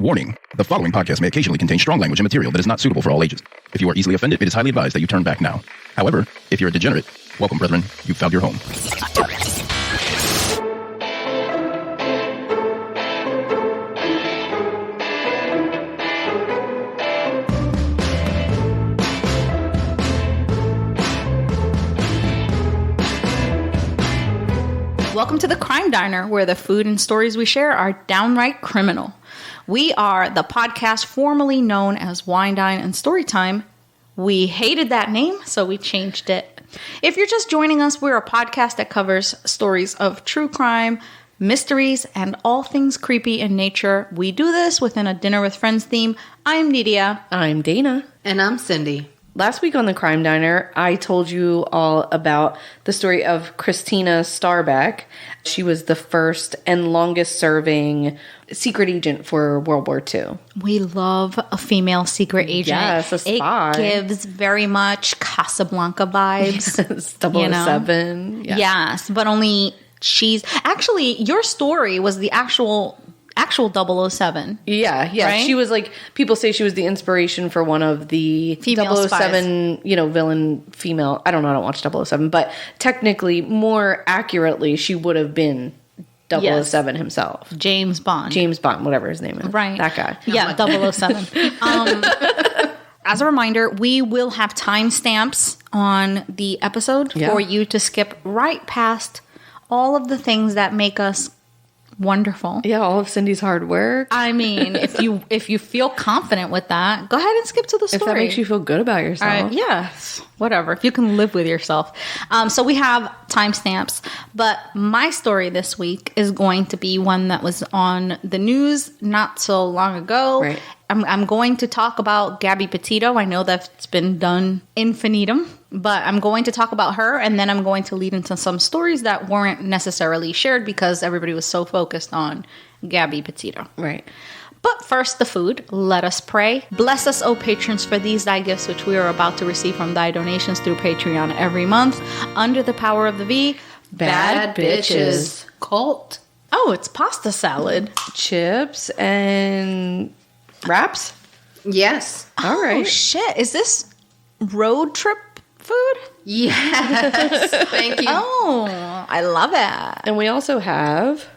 Warning, the following podcast may occasionally contain strong language and material that is not suitable for all ages. If you are easily offended, it is highly advised that you turn back now. However, if you're a degenerate, welcome, brethren. You've found your home. Welcome to the Crime Diner, where the food and stories we share are downright criminal. We are the podcast formerly known as Wine, Dine, and Storytime. We hated that name, so we changed it. If you're just joining us, we're a podcast that covers stories of true crime, mysteries, and all things creepy in nature. We do this within a Dinner with Friends theme. I'm Nidia. I'm Dana. And I'm Cindy. Last week on the Crime Diner, I told you all about the story of Christina Starbeck. She was the first and longest serving secret agent for World War II. We love a female secret agent. Yes, a spy. It gives very much Casablanca vibes. Yes, 007. Yeah. Yes, but only she's... Actually, your story was the actual 007. Yeah. Right? She was like, people say she was the inspiration for one of the female 007, spies. Villain female. I don't watch 007, but technically, more accurately, she would have been 007 himself. James Bond, whatever his name is. Right. That guy. Yeah, 007. As a reminder, we will have timestamps on the episode for you to skip right past all of the things that make us wonderful. Yeah, all of Cindy's hard work. I mean, if you feel confident with that, go ahead and skip to the story. If that makes you feel good about yourself. Yes, whatever. If you can live with yourself. So we have timestamps, but my story this week is going to be one that was on the news not so long ago. Right. I'm going to talk about Gabby Petito. I know that's been done infinitum, but I'm going to talk about her, and then I'm going to lead into some stories that weren't necessarily shared because everybody was so focused on Gabby Petito. Right. But first, the food. Let us pray. Bless us, O patrons, for these thy gifts, which we are about to receive from thy donations through Patreon every month. Under the power of the V, Bad Bitches. Cult. Oh, it's pasta salad. Chips and wraps? Yes. All right. Oh, shit. Is this road trip food? Yes. Thank you. Oh, I love it. And we also have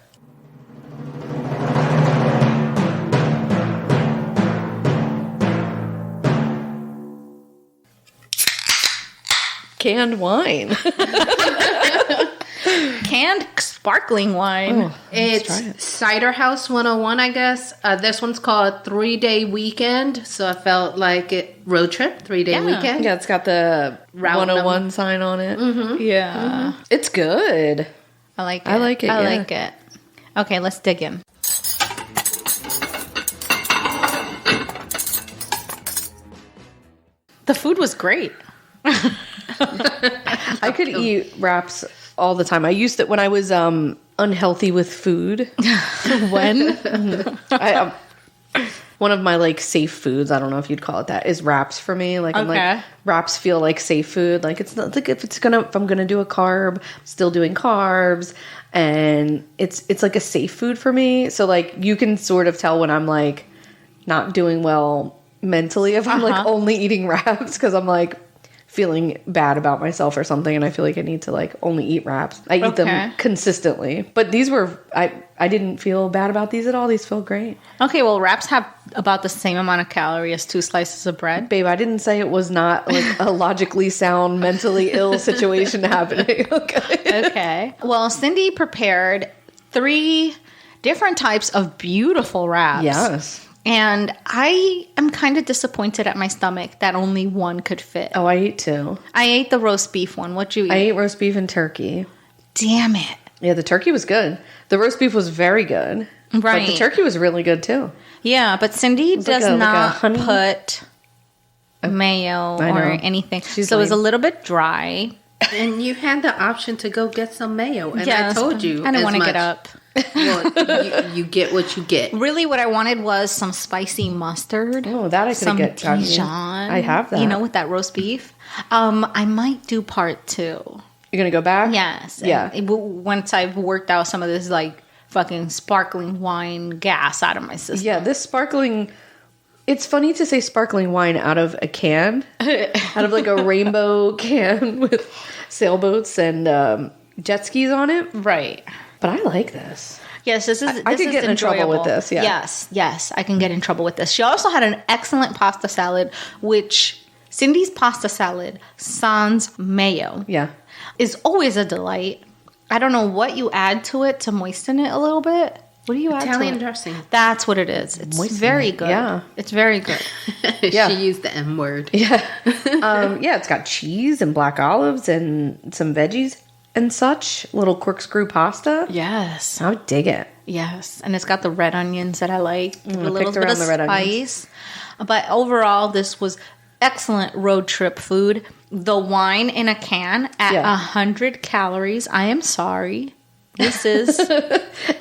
canned wine. Canned sparkling wine. Oh, It's Cider House 101, I guess. This one's called 3-Day Weekend. So I felt like it road trip, 3-day weekend. Yeah, it's got the Route 101 number. sign on it. Mm-hmm. Yeah. It's good. I like it. I like it, I yeah. like it. Okay, let's dig in. The food was great. I could eat wraps all the time. I used to when I was unhealthy with food. When? One of my safe foods, I don't know if you'd call it that, is wraps for me. I'm like, wraps feel like safe food. Like it's not like if I'm gonna do a carb, I'm still doing carbs, and it's like a safe food for me. So you can sort of tell when I'm not doing well mentally if I'm only eating wraps because I'm feeling bad about myself or something, and I feel like I need to only eat wraps. I eat them consistently, but these were I didn't feel bad about these at all. These feel great. Okay, well, wraps have about the same amount of calories as 2 slices of bread. Babe, I didn't say it was not a logically sound, mentally ill situation happening. Okay. Well, Cindy prepared 3 different types of beautiful wraps. Yes. And I am kind of disappointed at my stomach that only one could fit. Oh, I ate 2. I ate the roast beef one. What'd you eat? I ate roast beef and turkey. Damn it. Yeah, the turkey was good. The roast beef was very good. Right. But the turkey was really good too. Yeah, but Cindy does not honey- put mayo or anything. So it was a little bit dry. And you had the option to go get some mayo. And Yes, I told you. I didn't want to much. get up. Well, you get what you get. Really, what I wanted was some spicy mustard. Oh, that I could some get. Dijon. I have that. You know, with that roast beef. I might do part 2. You're gonna go back? Yes. Yeah. And once I've worked out some of this fucking sparkling wine gas out of my system. Yeah, this sparkling... It's funny to say sparkling wine out of a can. Out of like a rainbow can with sailboats and jet skis on it. Right. But I like this. Yes, this is I could get in trouble with this, yeah. Yes, I can get in trouble with this. She also had an excellent pasta salad, which Cindy's pasta salad, sans mayo, is always a delight. I don't know what you add to it to moisten it a little bit. What do you add Italian to it? dressing. That's what it is. It's very good. Yeah. It's very good. She used the M word. Yeah. It's got cheese and black olives and some veggies and such. Little corkscrew pasta. Yes. I would dig it. Yes. And it's got the red onions that I like. A little bit of the red spice. But overall, this was excellent road trip food. The wine in a can at 100 calories. I am sorry. This is...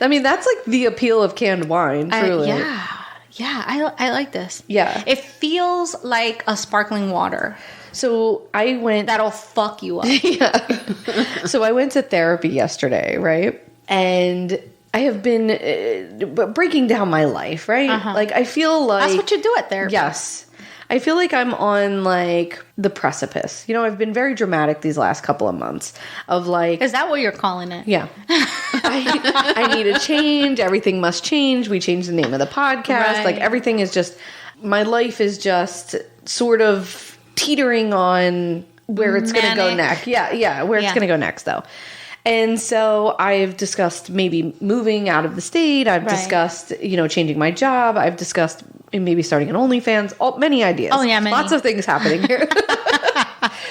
I mean, that's like the appeal of canned wine, truly. I like this. Yeah. It feels like a sparkling water. So I went... That'll fuck you up. So I went to therapy yesterday, right? And I have been breaking down my life, right? Like, I feel like... That's what you do at therapy. Yes. I feel like I'm on, like, the precipice. You know, I've been very dramatic these last couple of months of, like... Is that what you're calling it? Yeah. I need a change. Everything must change. We changed the name of the podcast. Right. Like, everything is just... My life is just sort of teetering on where it's going to go next. Yeah, where it's going to go next, though. And so I've discussed maybe moving out of the state. I've discussed, changing my job. I've discussed maybe starting an OnlyFans. Many ideas. Oh, yeah, many. Lots of things happening here.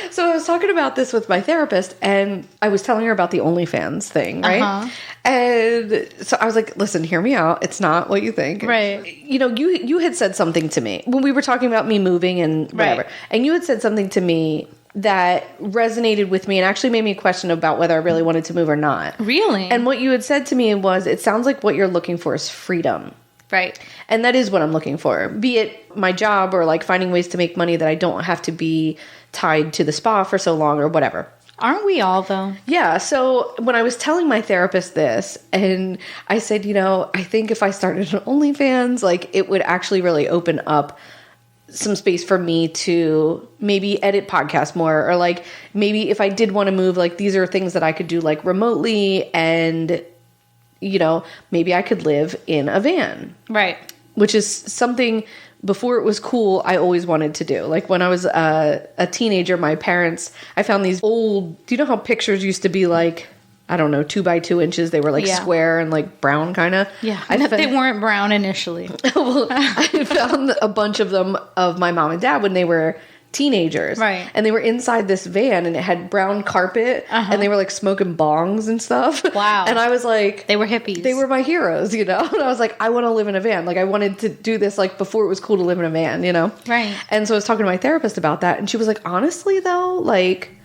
So I was talking about this with my therapist, and I was telling her about the OnlyFans thing, right? And so I was like, listen, hear me out. It's not what you think. Right. You had said something to me when we were talking about me moving and whatever. Right. And you had said something to me that resonated with me and actually made me question about whether I really wanted to move or not. Really? And what you had said to me was, it sounds like what you're looking for is freedom. Right. And that is what I'm looking for. Be it my job or like finding ways to make money that I don't have to be tied to the spa for so long or whatever. Aren't we all, though? Yeah. So when I was telling my therapist this, and I said, I think if I started an OnlyFans, like it would actually really open up some space for me to maybe edit podcasts more, or like maybe if I did want to move, like these are things that I could do like remotely, and maybe I could live in a van. Right. Which is something before it was cool, I always wanted to do. Like when I was a teenager, my parents, I found these old, do you know how pictures used to be like, I don't know, 2 by 2 inches? They were like square and like brown kind of. Yeah. They weren't brown initially. Well, I found a bunch of them of my mom and dad when they were teenagers. Right. And they were inside this van and it had brown carpet and they were like smoking bongs and stuff. Wow. And I was like... They were hippies. They were my heroes, And I was like, I want to live in a van. Like I wanted to do this like before it was cool to live in a van, Right. And so I was talking to my therapist about that and she was like, honestly though, like...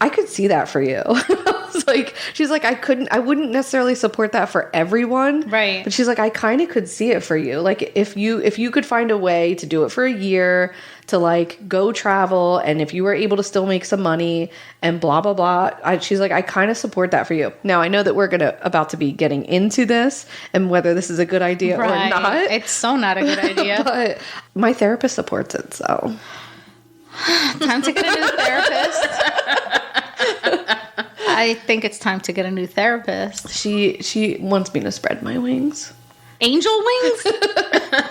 I could see that for you. She's like, I wouldn't necessarily support that for everyone. Right. But she's like, I kind of could see it for you. Like if you could find a way to do it for a year, to like go travel, and if you were able to still make some money and blah, blah, blah. She's like, I kind of support that for you. Now I know that we're about to be getting into this and whether this is a good idea or not. It's so not a good idea. But my therapist supports it, so. Time to get a new therapist. I think it's time to get a new therapist. She wants me to spread my wings. Angel wings?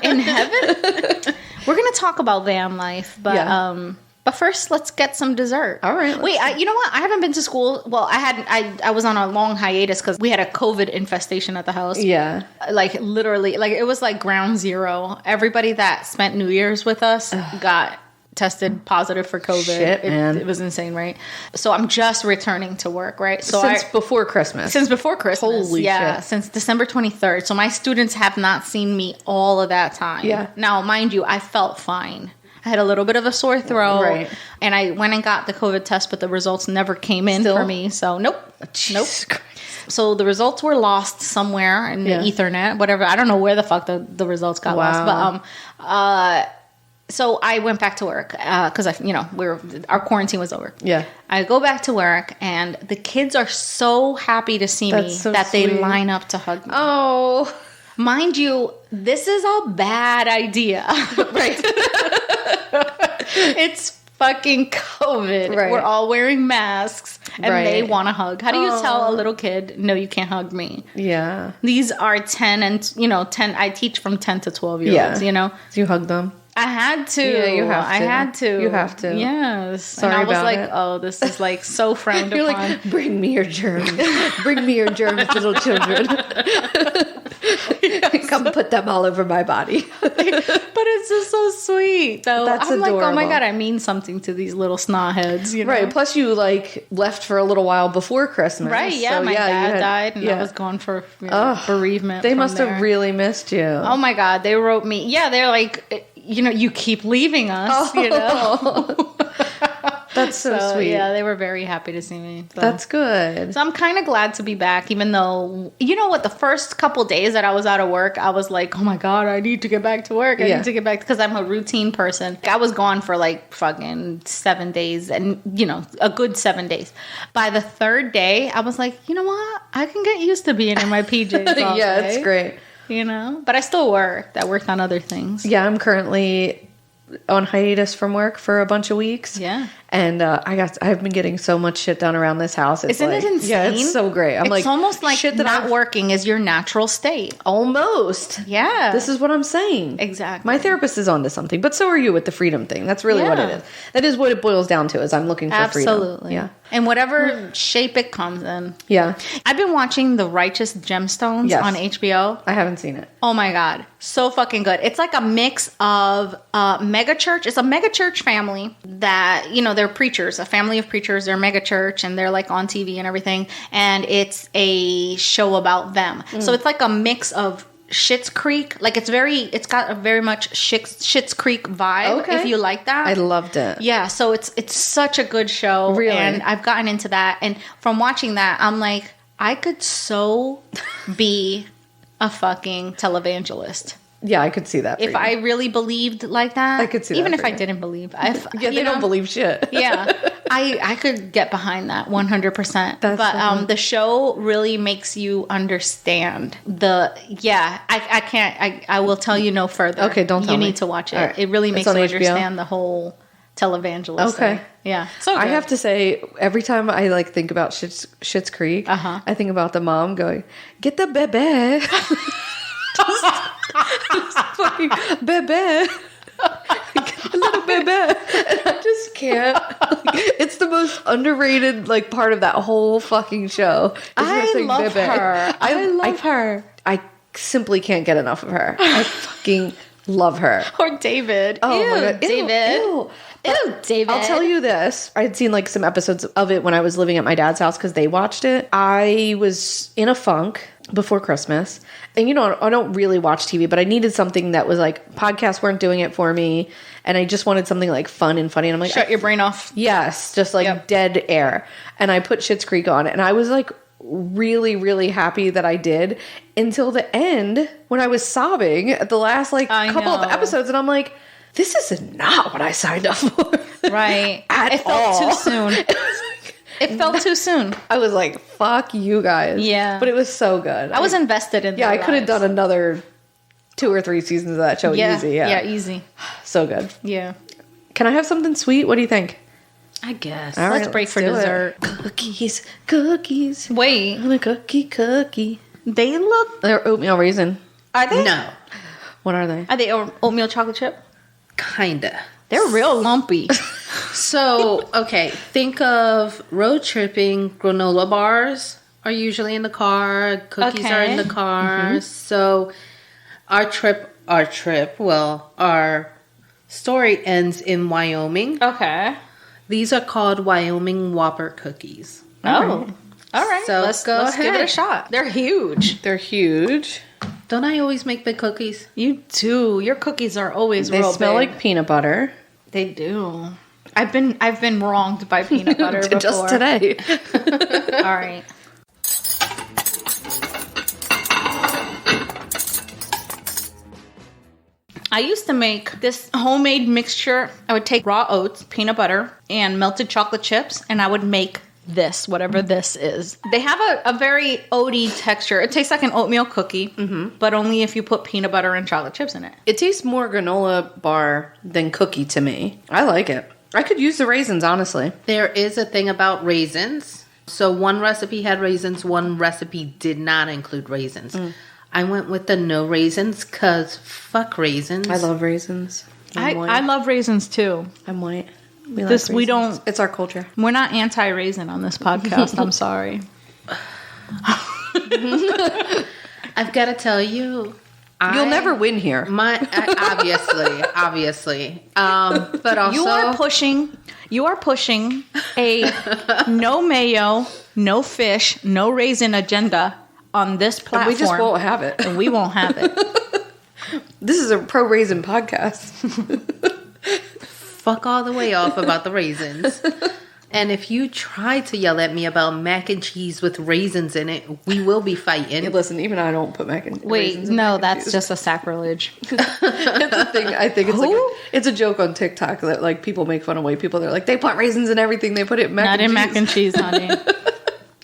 In heaven? We're going to talk about van life, but first let's get some dessert. All right. Wait, you know what? I haven't been to school. Well, I was on a long hiatus because we had a COVID infestation at the house. Yeah. Like literally, like it was like ground zero. Everybody that spent New Year's with us got tested positive for COVID. Shit, man. It was insane, right? So I'm just returning to work, right? So Since before Christmas. Holy shit. Since December 23rd. So my students have not seen me all of that time. Yeah. Now, mind you, I felt fine. I had a little bit of a sore throat. Right. And I went and got the COVID test, but the results never came in for me. So nope. So the results were lost somewhere in the Ethernet, whatever. I don't know where the fuck the results got lost. But So I went back to work because our quarantine was over. Yeah. I go back to work and the kids are so happy to see me that they line up to hug me. Oh, mind you, this is a bad idea. Right. It's fucking COVID. Right. We're all wearing masks and they want to hug. How do you tell a little kid, no, you can't hug me? Yeah. These are 10 and 10. I teach from 10 to 12 year olds, So you hug them? I had to. Yeah, you have to. I had to. You have to. Yes. Sorry and I was about like, it. oh, this is like so frowned You're upon. like, bring me your germs. Bring me your germs, little children. Come put them all over my body. But it's just so sweet, though. That's I'm adorable. like, oh my God, I mean something to these little snot heads. You know? Right. Plus, you like left for a little while before Christmas. Right, yeah. So, My dad died and yeah. I was gone for bereavement. They from must there. have really missed you. Oh my God, they wrote me. Yeah, they're like, you keep leaving us, That's so sweet. Yeah, they were very happy to see me. So. That's good. So I'm kind of glad to be back, even though, you know what, the first couple days that I was out of work, I was like, oh my God, I need to get back to work. I need to get back, because I'm a routine person. I was gone for like fucking 7 days and, a good 7 days. By the third day, I was like, you know what? I can get used to being in my PJs all Yeah, day, it's great. But I still worked. I worked on other things. Yeah, I'm currently on hiatus from work for a bunch of weeks. Yeah. And I've been getting so much shit done around this house. Isn't it insane? Yeah, it's so great. It's almost like shit that not working is your natural state. Almost. Yeah. This is what I'm saying. Exactly. My therapist is onto something, but so are you with the freedom thing. That's really what it is. That is what it boils down to, is I'm looking for freedom. Absolutely. Yeah. In whatever shape it comes in. Yeah. I've been watching The Righteous Gemstones on HBO. I haven't seen it. Oh my God. So fucking good. It's like a mix of mega church. It's a mega church family that, they're preachers, a family of preachers. They're mega church and they're like on TV and everything. And it's a show about them. So it's like a mix of Schitt's Creek. Like it's got a very much Schitt's Creek vibe. Okay. If you like that. I loved it. Yeah. So it's such a good show. Really? And I've gotten into that. And from watching that, I'm like, I could so be a fucking televangelist. Yeah, I could see that. If I really believed like that, I could see even that if I didn't believe. they don't believe shit. Yeah, I could get behind that 100%. But the show really makes you understand I can't. I will tell you no further. Okay, don't tell me. You need to watch it. Right. It really makes you on understand the whole televangelist. Okay. thing. Yeah. So I good. have to say, every time I think about Schitt's Creek, I think about the mom going, "Get the bebe." Just fucking bebe. A little bebe. And I just can't. It's the most underrated part of that whole fucking show. I love her. I love her. I simply can't get enough of her. I fucking love her. Or David. Oh Ew, my God. David. Ew. Ew, David. I'll tell you this. I'd seen some episodes of it when I was living at my dad's house because they watched it. I was in a funk before Christmas. And I don't really watch TV, but I needed something that was podcasts weren't doing it for me. And I just wanted something fun and funny. And I'm like, shut your brain off. Yes, just dead air. And I put Schitt's Creek on and I was really, really happy that I did until the end when I was sobbing at the last couple of episodes. And I'm like, this is not what I signed up for. Right. It felt too soon. It felt too soon. I was like, fuck you guys. Yeah. But it was so good. I was invested in that. Yeah, I could have done another 2 or 3 seasons of that show easy. Yeah, easy. So good. Yeah. Can I have something sweet? What do you think? I guess. All Let's right, break for do dessert. It. Cookies. Wait. On a cookie. They look... They're oatmeal raisin. Are they? No. What are they? Are they oatmeal chocolate chip? Kinda. They're real lumpy. So, okay, think of road tripping. Granola bars are usually in the car. Cookies are in the car. So our story ends in Wyoming. Okay. These are called Wyoming Whopper Cookies. Oh. All right. So let's go give it a ahead. shot. They're huge. They're huge. Don't I always make big cookies? You do. Your cookies are always They real smell big. like peanut butter. They do. I've been wronged by peanut butter before. Just today. All right. I used to make this homemade mixture. I would take raw oats, peanut butter, and melted chocolate chips, and I would make this, whatever this is. They have a very oaty texture. It tastes like an oatmeal cookie, but only if you put peanut butter and chocolate chips in it. It tastes more granola bar than cookie to me. I like it. I could use the raisins, honestly. There is a thing about raisins. So one recipe had raisins, one recipe did not include raisins. I went with the no raisins because fuck raisins. I love raisins. I love raisins too. I'm white. We don't. It's our culture. We're not anti-raisin on this podcast. I'm sorry. I've got to tell you, you'll never win here. Obviously. But also, you are pushing a no mayo, no fish, no raisin agenda on this platform. And we just won't have it. And we won't have it. This is a pro raisin podcast. Fuck all the way off about the raisins. And if you try to yell at me about mac and cheese with raisins in it, we will be fighting. Hey, listen, even I don't put mac and raisins. Wait, no, that's just a sacrilege. It's a thing. I think it's it's a joke on TikTok that like people make fun of white people. They're like, they put raisins in everything. They put it in mac and cheese. Not in mac and cheese, honey.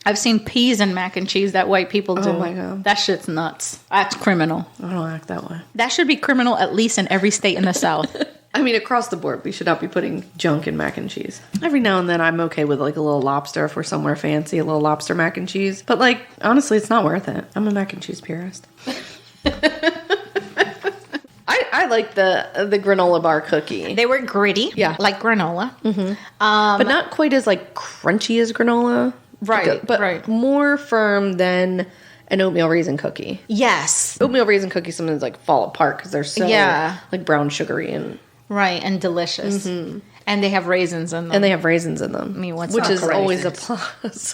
I've seen peas in mac and cheese that white people do. Oh my God. That shit's nuts. That's criminal. I don't act that way. That should be criminal at least in every state in the South. I mean, across the board, we should not be putting junk in mac and cheese. Every now and then, I'm okay with like a little lobster if we're somewhere fancy, a little lobster mac and cheese. But like, honestly, it's not worth it. I'm a mac and cheese purist. I like the granola bar cookie. They were gritty, yeah, like granola, but not quite as like crunchy as granola, right? But more firm than an oatmeal raisin cookie. Yes, oatmeal raisin cookies sometimes like fall apart because they're so like brown sugary and. Right, and delicious. And they have raisins in them. And they have raisins in them. I mean, which is always a plus.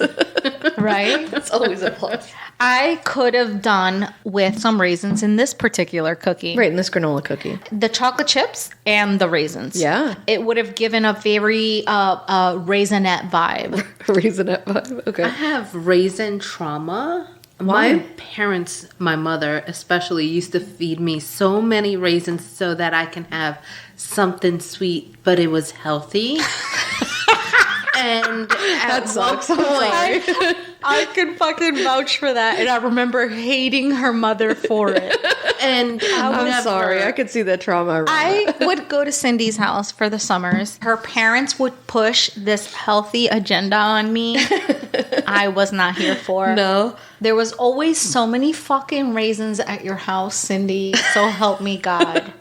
Right? It's always a plus. I could have done with some raisins in this particular cookie. Right, in this granola cookie. The chocolate chips and the raisins. Yeah. It would have given a very raisinette vibe. Raisinette vibe, okay. I have raisin trauma. Why? My parents, my mother especially, used to feed me so many raisins so that I can have something sweet, but it was healthy. And at one point, I can fucking vouch for that. And I remember hating her mother for it. And I'm sorry. I could see the trauma. I would go to Cindy's house for the summers. Her parents would push this healthy agenda on me. I was not here for. No. There was always so many fucking raisins at your house, Cindy. So help me God.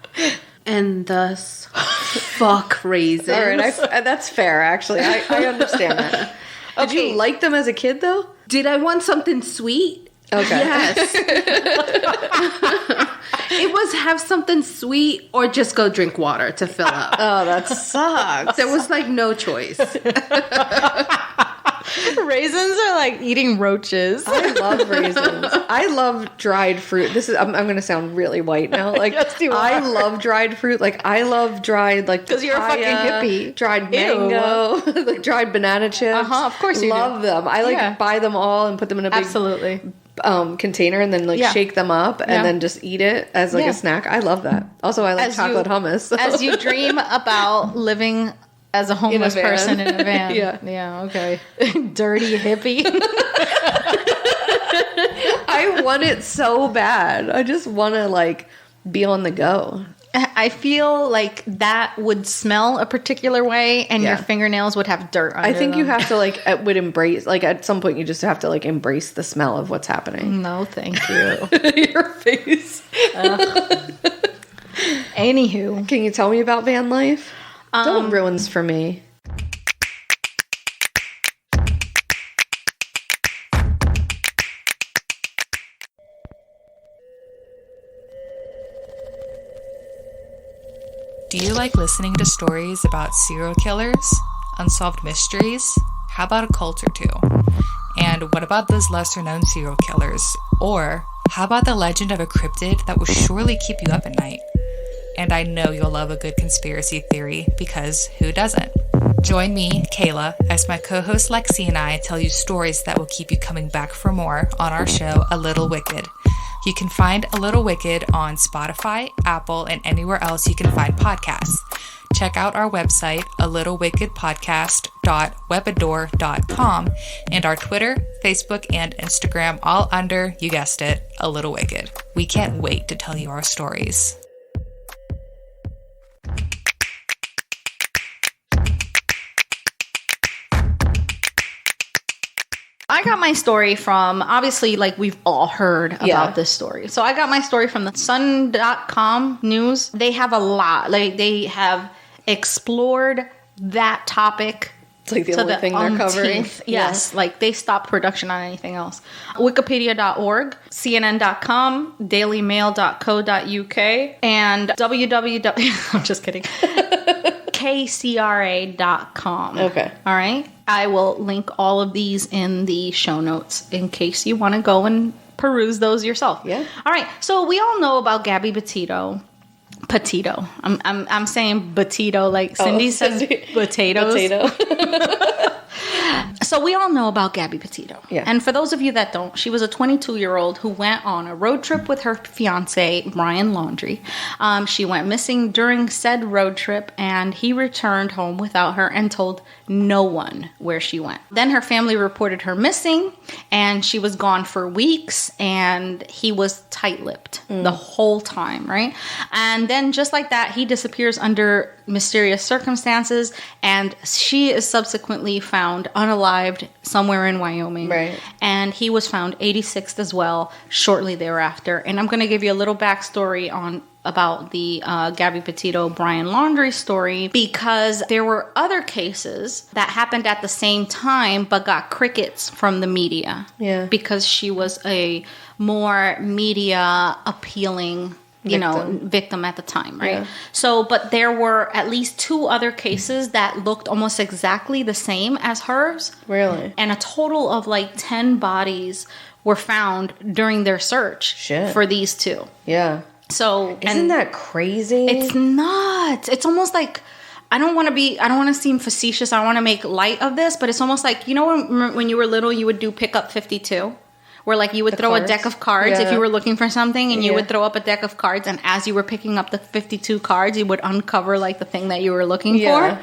And thus, fuck raisins. All right, that's fair, actually. I understand that. Okay. Did you like them as a kid, though? Did I want something sweet? Okay. Yes. It was have something sweet or just go drink water to fill up. Oh, that sucks. There was like no choice. Raisins are like eating roaches. I love raisins. I love dried fruit. I'm going to sound really white now. Like, yes, you are. I love dried fruit. Like, I love dried, like, because you're a fucking hippie. Dried mango, like dried banana chips. Of course you love them. I buy them all and put them in a big container and then shake them up and then just eat it as like a snack. I love that. Also, I like chocolate hummus. So. As you dream about living as a homeless person in a van. Yeah, okay. Dirty hippie. I want it so bad. I just want to like be on the go. I feel like that would smell a particular way and your fingernails would have dirt under I think them. you have to would embrace, at some point you just have to embrace the smell of what's happening. No, thank you. Your face. Anywho. Can you tell me about van life? Don't ruin this for me. Do you like listening to stories about serial killers, unsolved mysteries? How about a cult or two? And what about those lesser-known serial killers? Or how about the legend of a cryptid that will surely keep you up at night? And I know you'll love a good conspiracy theory, because who doesn't? Join me, Kayla, as my co-host Lexi and I tell you stories that will keep you coming back for more on our show, A Little Wicked. You can find A Little Wicked on Spotify, Apple, and anywhere else you can find podcasts. Check out our website, alittlewickedpodcast.webador.com, and our Twitter, Facebook, and Instagram, all under, you guessed it, A Little Wicked. We can't wait to tell you our stories. I got my story from, obviously, like, we've all heard about this story. So I got my story from the sun.com news. They have a lot. Like, they have explored that topic. It's like the only thing they're covering. Yes. Like, they stopped production on anything else. Wikipedia.org, CNN.com, dailymail.co.uk, and www. I'm just kidding. KCRA.com. Okay. All right. I will link all of these in the show notes in case you want to go and peruse those yourself. Yeah. All right. So we all know about Gabby Petito. I'm saying Petito like Cindy says potatoes. Potato. So we all know about Gabby Petito. Yeah. And for those of you that don't, she was a 22-year-old who went on a road trip with her fiancé, Brian Laundrie. She went missing during said road trip, and he returned home without her and told no one where she went. Then her family reported her missing, and she was gone for weeks, and he was tight-lipped the whole time, right? And then just like that, he disappears under mysterious circumstances, and she is subsequently found unalived somewhere in Wyoming. Right. And he was found 86th as well shortly thereafter. And I'm going to give you a little backstory about the Gabby Petito Brian Laundrie story, because there were other cases that happened at the same time but got crickets from the media. Yeah. Because she was a more media appealing victim at the time, right? Yeah. So, but there were at least 2 other cases that looked almost exactly the same as hers. Really? And a total of like 10 bodies were found during their search for these 2. Yeah. So, isn't that crazy? It's not. It's almost like, I don't want to seem facetious. I want to make light of this, but it's almost like, you know, when you were little, you would do pick up 52. Where, like, you would throw a deck of cards if you were looking for something, and you would throw up a deck of cards, and as you were picking up the 52 cards, you would uncover, like, the thing that you were looking for.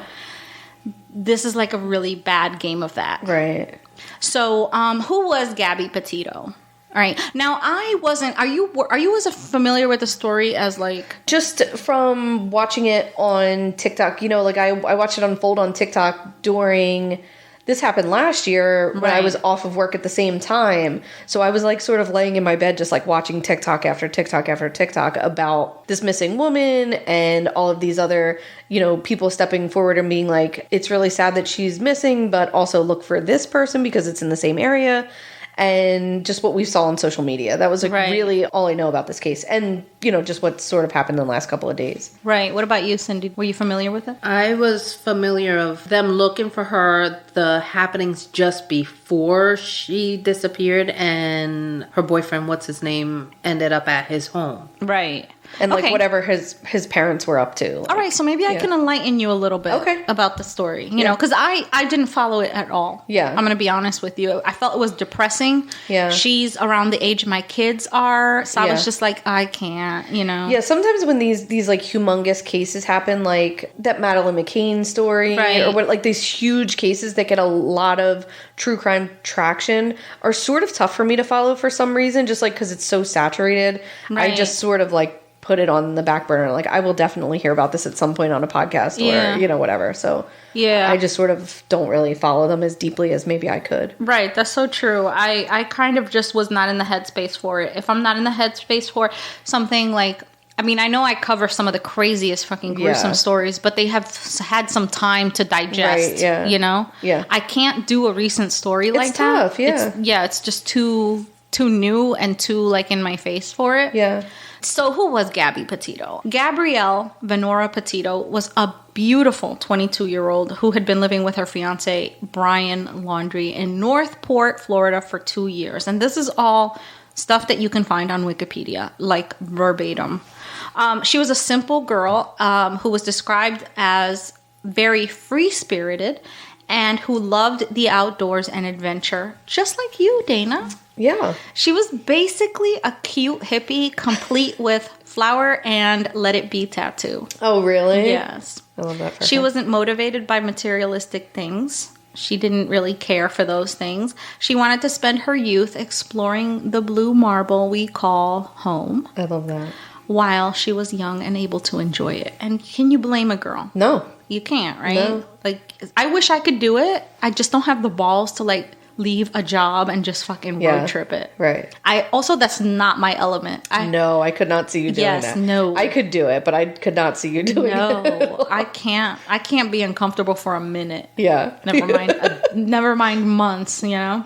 This is, like, a really bad game of that. Right. So, who was Gabby Petito? All right. Now, I wasn't... Are you as familiar with the story as, like... Just from watching it on TikTok. You know, like, I watched it unfold on TikTok during... This happened last year when I was off of work at the same time. So I was like sort of laying in my bed just like watching TikTok after TikTok after TikTok about this missing woman and all of these other, you know, people stepping forward and being like, it's really sad that she's missing, but also look for this person because it's in the same area. And just what we saw on social media. That was like really all I know about this case. And, you know, just what sort of happened in the last couple of days. Right. What about you, Cindy? Were you familiar with it? I was familiar of them looking for her, the happenings just before she disappeared, and her boyfriend, what's his name, ended up at his home. Right. And like whatever his parents were up to. Like, all right, so maybe I can enlighten you a little bit about the story. You know, because I didn't follow it at all. Yeah. I'm going to be honest with you. I felt it was depressing. Yeah. She's around the age my kids are. So I was just like, I can't, you know. Yeah, sometimes when these like humongous cases happen, like that Madeleine McCann story, or what, like these huge cases that get a lot of true crime traction are sort of tough for me to follow for some reason, just like because it's so saturated. I just sort of like put it on the back burner. Like, I will definitely hear about this at some point on a podcast or, you know, whatever. So, I just sort of don't really follow them as deeply as maybe I could. Right. That's so true. I kind of just was not in the headspace for it. If I'm not in the headspace for something like, I mean, I know I cover some of the craziest fucking gruesome stories, but they have had some time to digest, you know? Yeah. I can't do a recent story like that. It's tough, it's just too new and too, like, in my face for it. Yeah. So who was Gabby Petito? Gabrielle Venora Petito was a beautiful 22-year-old who had been living with her fiancé, Brian Laundrie, in Northport, Florida for 2 years. And this is all stuff that you can find on Wikipedia, like verbatim. She was a simple girl who was described as very free-spirited and who loved the outdoors and adventure, just like you, Dana. Yeah. She was basically a cute hippie, complete with flower and let it be tattoo. Oh, really? Yes. I love that for She her. wasn't motivated by materialistic things. She didn't really care for those things. She wanted to spend her youth exploring the blue marble we call home. I love that. While she was young and able to enjoy it. And can you blame a girl? No. You can't, right? No. Like, I wish I could do it. I just don't have the balls to, like, leave a job and just fucking road trip it. Right. That's not my element. No, I could not see you doing that. No. I could do it, but I could not see you doing it. No, I can't. I can't be uncomfortable for a minute. Yeah. Never mind months, you know?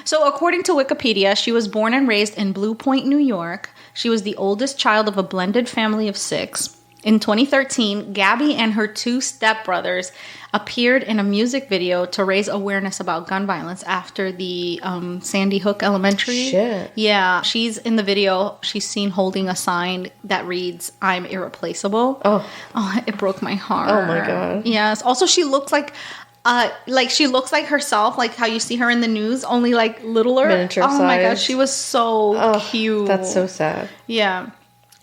So according to Wikipedia, she was born and raised in Blue Point, New York. She was the oldest child of a blended family of 6. In 2013, Gabby and her 2 stepbrothers appeared in a music video to raise awareness about gun violence after the Sandy Hook Elementary. Shit. Yeah, she's in the video. She's seen holding a sign that reads, "I'm irreplaceable." Oh, it broke my heart. Oh my God. Yes. Also, she looks like she looks like herself, like how you see her in the news, only like littler. Miniature size. Oh my God, she was so cute. That's so sad. Yeah.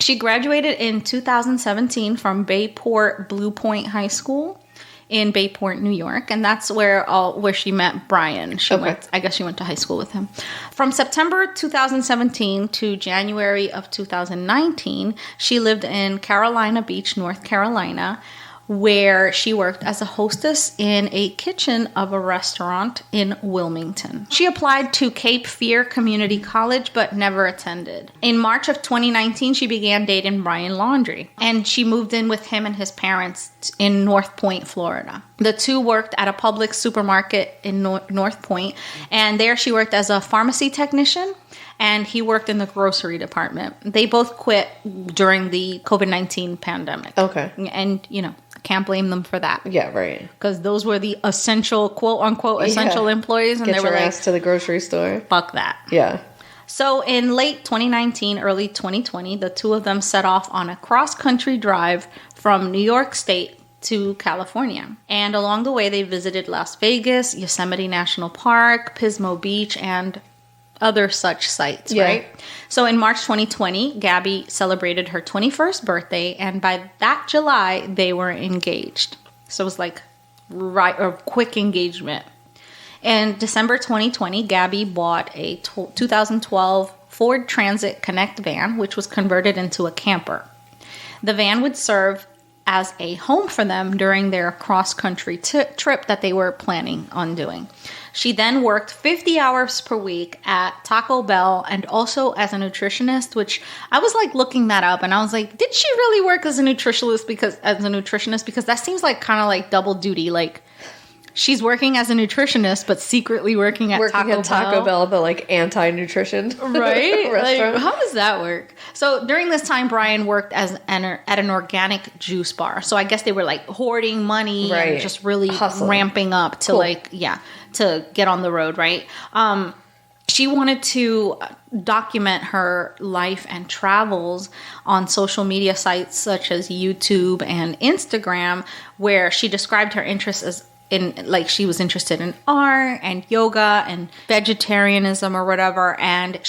She graduated in 2017 from Bayport Blue Point High School in Bayport, New York, and that's where she met Brian. She went to high school with him. From September 2017 to January of 2019, she lived in Carolina Beach, North Carolina, where she worked as a hostess in a kitchen of a restaurant in Wilmington. She applied to Cape Fear Community College, but never attended. In March of 2019, she began dating Brian Laundrie, and she moved in with him and his parents in North Point, Florida. The 2 worked at a public supermarket in North Point, and there she worked as a pharmacy technician, and he worked in the grocery department. They both quit during the COVID-19 pandemic. Okay. And, I can't blame them for that. Yeah, right. Because those were the essential, quote-unquote, essential employees. And Get they were your like, ass to the grocery store. fuck that. Yeah. So in late 2019, early 2020, the 2 of them set off on a cross-country drive from New York State to California. And along the way, they visited Las Vegas, Yosemite National Park, Pismo Beach, and other such sites, right? So in March 2020, Gabby celebrated her 21st birthday, and by that July, they were engaged. So it was like a quick engagement. In December 2020, Gabby bought a 2012 Ford Transit Connect van, which was converted into a camper. The van would serve as a home for them during their cross-country trip that they were planning on doing. She then worked 50 hours per week at Taco Bell and also as a nutritionist, which I was like looking that up and I was like, did she really work as a nutritionist? Because that seems like kind of like double duty. Like she's working as a nutritionist, but secretly working at Taco Bell, the like anti-nutrition right? restaurant. Like, how does that work? So during this time, Brian worked at an organic juice bar. So I guess they were like hoarding money and just really ramping up to to get on the road, right? She wanted to document her life and travels on social media sites such as YouTube and Instagram, where she described her interests she was interested in art and yoga and vegetarianism or whatever, and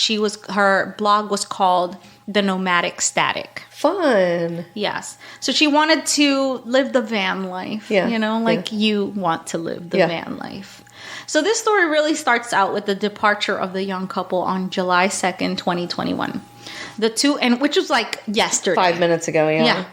her blog was called The Nomadic Static. Fun. Yes. So she wanted to live the van life, you want to live the van life. So this story really starts out with the departure of the young couple on July 2nd, 2021. Which was like yesterday. 5 minutes ago, Yeah.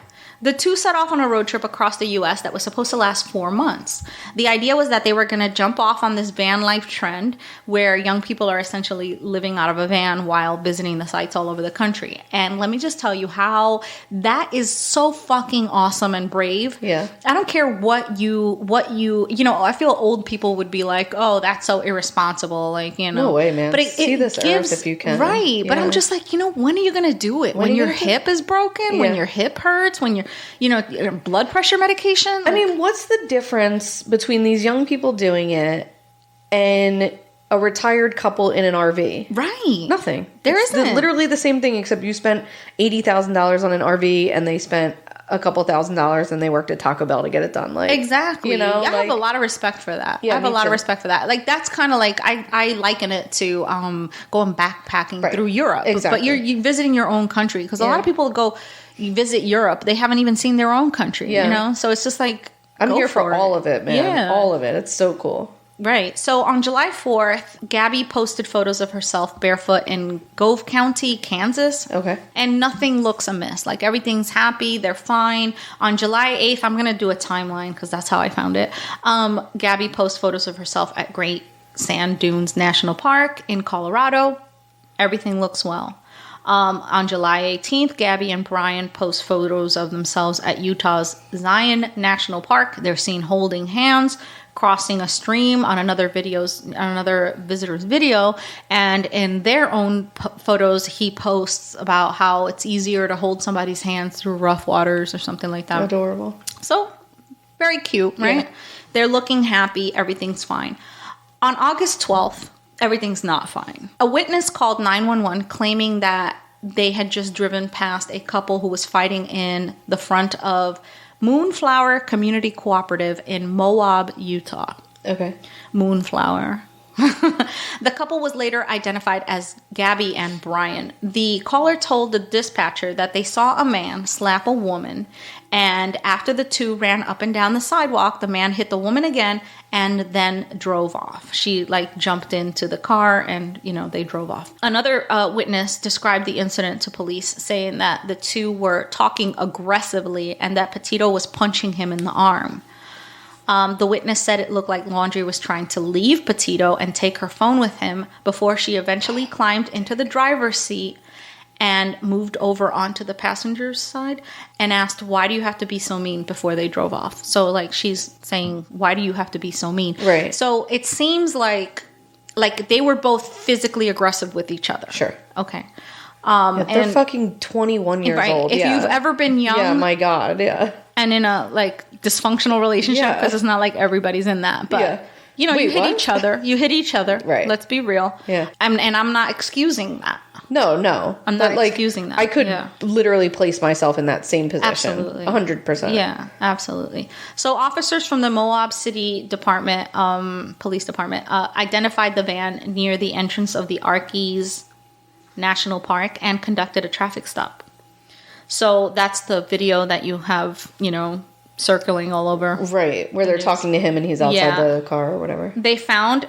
The 2 set off on a road trip across the U.S. that was supposed to last 4 months. The idea was that they were going to jump off on this van life trend where young people are essentially living out of a van while visiting the sites all over the country. And let me just tell you how that is so fucking awesome and brave. Yeah. I don't care what you I feel old people would be like, oh, that's so irresponsible. Like, No way, man. But see this earth if you can. Right. Yeah. But I'm just like, when are you going to do it? When your hip is broken? Yeah. When your hip hurts? When you're blood pressure medication? I mean, what's the difference between these young people doing it and a retired couple in an RV? Right. Nothing. There isn't. Literally the same thing, except you spent $80,000 on an RV and they spent a couple $1,000s and they worked at Taco Bell to get it done. Like, exactly. You know, I have a lot of respect for that. Yeah, I have a lot too. of respect for that. Like, that's kind of like, I liken it to going backpacking through Europe. Exactly. But you're visiting your own country. Because a lot of people go visit Europe, they haven't even seen their own country, you know? So it's just like, I'm here for all of it, man. Yeah. All of it. It's so cool. Right. So on July 4th, Gabby posted photos of herself barefoot in Gove County, Kansas. Okay. And nothing looks amiss. Like, everything's happy. They're fine. On July 8th, I'm going to do a timeline because that's how I found it. Gabby posts photos of herself at Great Sand Dunes National Park in Colorado. Everything looks well. On July 18th, Gabby and Brian post photos of themselves at Utah's Zion National Park. They're seen holding hands, crossing a stream on another visitor's video, and in their own photos, he posts about how it's easier to hold somebody's hands through rough waters or something like that. Adorable. So, very cute, right? Yeah. They're looking happy. Everything's fine. On August 12th, everything's not fine. A witness called 911 claiming that they had just driven past a couple who was fighting in the front of Moonflower Community Cooperative in Moab, Utah. Okay. Moonflower. The couple was later identified as Gabby and Brian. The caller told the dispatcher that they saw a man slap a woman, and after the two ran up and down the sidewalk, the man hit the woman again and then drove off. She jumped into the car and, they drove off. Another witness described the incident to police, saying that the two were talking aggressively and that Petito was punching him in the arm. The witness said it looked like Laundrie was trying to leave Petito and take her phone with him before she eventually climbed into the driver's seat and moved over onto the passenger's side and asked, "Why do you have to be so mean?" before they drove off. So, she's saying, "Why do you have to be so mean?" Right. So it seems like they were both physically aggressive with each other. Sure. Okay. They're fucking 21 years old. If you've ever been young. Yeah, my God, yeah. And in a dysfunctional relationship, because it's not like everybody's in that, but you hit each other. You hit each other. Right. Let's be real. Yeah. And I'm not excusing that. No. I'm not excusing that. I could literally place myself in that same position. Absolutely. 100%. Yeah, absolutely. So officers from the Moab City Department, Police Department, identified the van near the entrance of the Arkies National Park and conducted a traffic stop. So that's the video that you have, circling all over. Right, where they're talking to him and he's outside the car or whatever. They found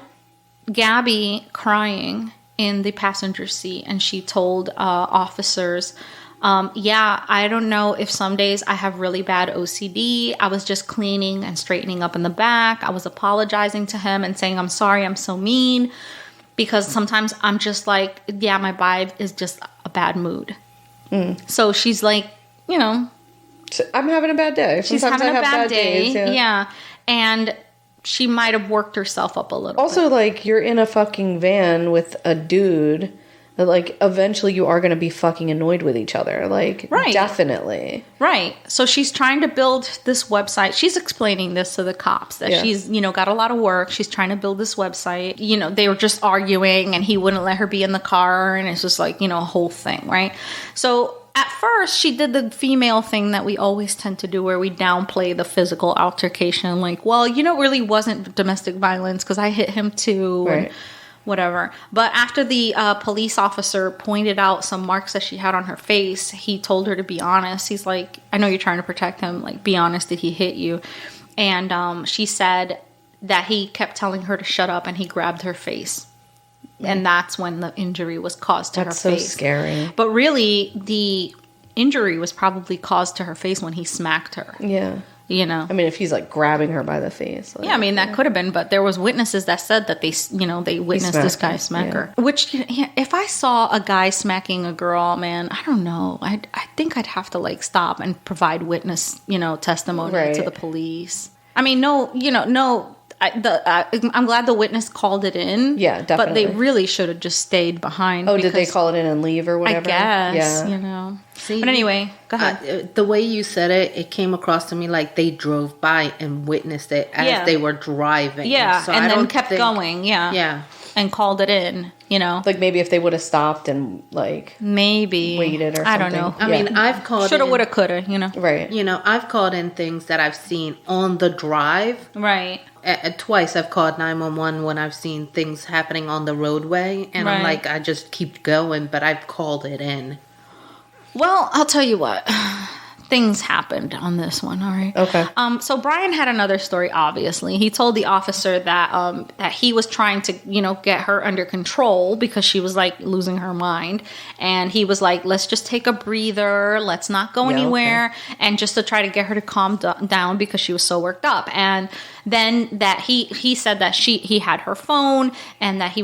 Gabby crying in the passenger seat, and she told officers, I don't know if some days I have really bad OCD. I was just cleaning and straightening up in the back. I was apologizing to him and saying, "I'm sorry, I'm so mean." Because sometimes I'm just my vibe is just a bad mood. So she's like, I'm having a bad day. She's having a bad day. Yeah. And she might have worked herself up a little also, bit. you're in a fucking van with a dude that, eventually you are going to be fucking annoyed with each other. Right. Definitely. Right. So she's trying to build this website. She's explaining this to the cops that she's, got a lot of work. She's trying to build this website. They were just arguing and he wouldn't let her be in the car. And it's just a whole thing. Right. So at first she did the female thing that we always tend to do where we downplay the physical altercation. It really wasn't domestic violence because I hit him too. Right. And whatever. But after the police officer pointed out some marks that she had on her face, he told her to be honest. He's like, "I know you're trying to protect him. Be honest, did he hit you?" And she said that he kept telling her to shut up and he grabbed her face. And that's when the injury was caused to her face. That's so scary. But really, the injury was probably caused to her face when he smacked her. Yeah. I mean, if he's grabbing her by the face. That could have been, but there was witnesses that said that they witnessed this guy smack her. Which, if I saw a guy smacking a girl, man, I don't know. I think I'd have to stop and provide witness, testimony to the police. I mean, I'm glad the witness called it in. Yeah, definitely. But they really should have just stayed behind. Oh, did they call it in and leave or whatever? I guess, Yeah. See, but anyway, go ahead. The way you said it, it came across to me like they drove by and witnessed it as they were driving. Yeah, so and then kept going. Yeah. Yeah. and called it in, you know. Like maybe if they would have stopped and like maybe waited or something. I don't know. I mean, I've called shoulda, woulda, coulda, you know. Right. You know, I've called in things that I've seen on the drive. Right. Twice I've called 911 when I've seen things happening on the roadway, and I'm like, I just keep going, but I've called it in. Well, I'll tell you what. Things happened on this one, all right? Okay. So Brian had another story, obviously. He told the officer that that he was trying to, you know, get her under control because she was, like, losing her mind. And he was like, let's just take a breather. Let's not go anywhere. Okay. And just to try to get her to calm down because she was so worked up. And then that he said that he had her phone and that she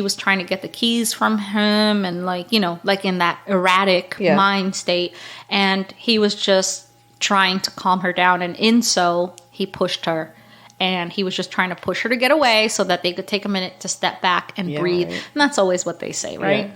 was trying to get the keys from him and, like, you know, like in that erratic mind state. And he was just trying to calm her down. And in so, he pushed her. And he was just trying to push her to get away so that they could take a minute to step back and breathe. Right. And that's always what they say, right? Yeah.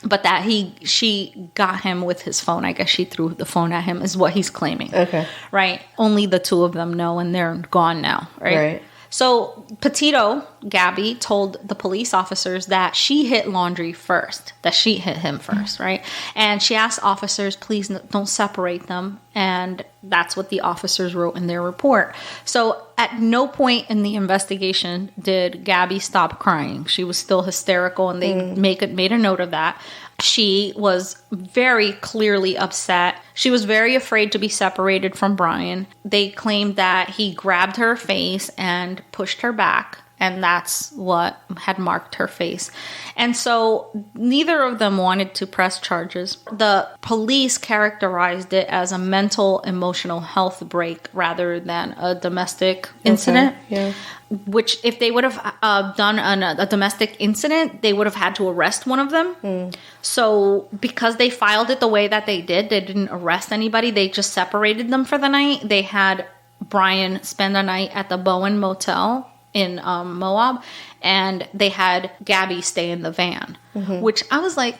But that she got him with his phone. I guess she threw the phone at him is what he's claiming. Okay. Right? Only the two of them know, and they're gone now, right? So Petito, Gabby, told the police officers that she hit Laundrie first, that she hit him first, right? And she asked officers, please don't separate them. And that's what the officers wrote in their report. So at no point in the investigation did Gabby stop crying. She was still hysterical, and they made a note of that. She was very clearly upset. She was very afraid to be separated from Brian. They claimed that he grabbed her face and pushed her back, and that's what had marked her face. And so neither of them wanted to press charges. The police characterized it as a mental, emotional health break rather than a domestic incident. Yeah. Which, if they would have done a domestic incident, they would have had to arrest one of them. So because they filed it the way that they didn't arrest anybody. They just separated them for the night. They had Brian spend a night at the Bowen Motel in Moab, and they had Gabby stay in the van. Which I was like,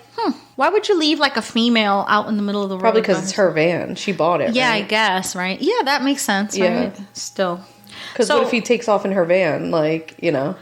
why would you leave like a female out in the middle of the road? Probably because it's her van. She bought it. Yeah, right? I guess, right? Yeah, that makes sense, right? Still. Because what if he takes off in her van, like, you know?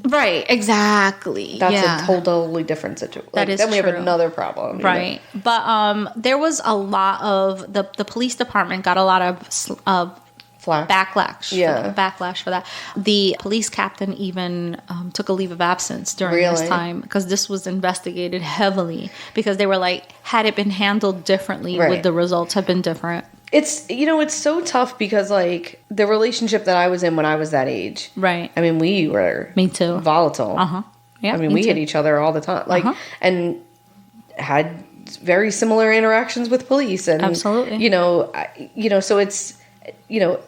Right, exactly. That's a totally different situation. Like, then we have another problem. Right. You know? But there was a lot of, the police department got a lot of backlash for that. The police captain even took a leave of absence during this time because this was investigated heavily because they were like, had it been handled differently, would the results have been different? It's, you know, it's so tough because, like, the relationship that I was in when I was that age. Right. I mean, we were... Me too. Volatile. Yeah, I mean, we hit each other all the time. Like, and had very similar interactions with police. And, absolutely. You know, so it's, you know,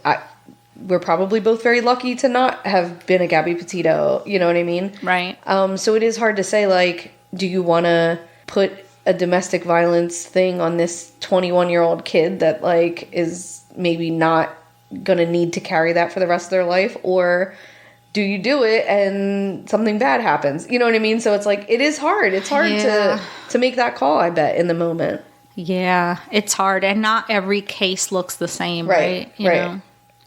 we're probably both very lucky to not have been a Gabby Petito. You know what I mean? Right. So it is hard to say, like, do you want to put a domestic violence thing on this 21-year-old kid that, like, is maybe not gonna need to carry that for the rest of their life, or do you do it and something bad happens? You know what I mean? So it's like, it is hard. It's hard to make that call, I bet, in the moment. Yeah, it's hard, and not every case looks the same, right? You know?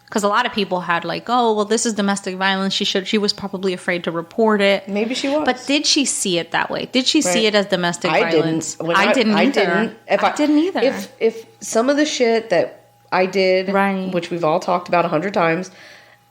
Because a lot of people had like, oh, well, this is domestic violence. She was probably afraid to report it. Maybe she was. But did she see it that way? Did she see it as domestic violence? I didn't either. I didn't either. If some of the shit that I did, which we've all talked about 100 times,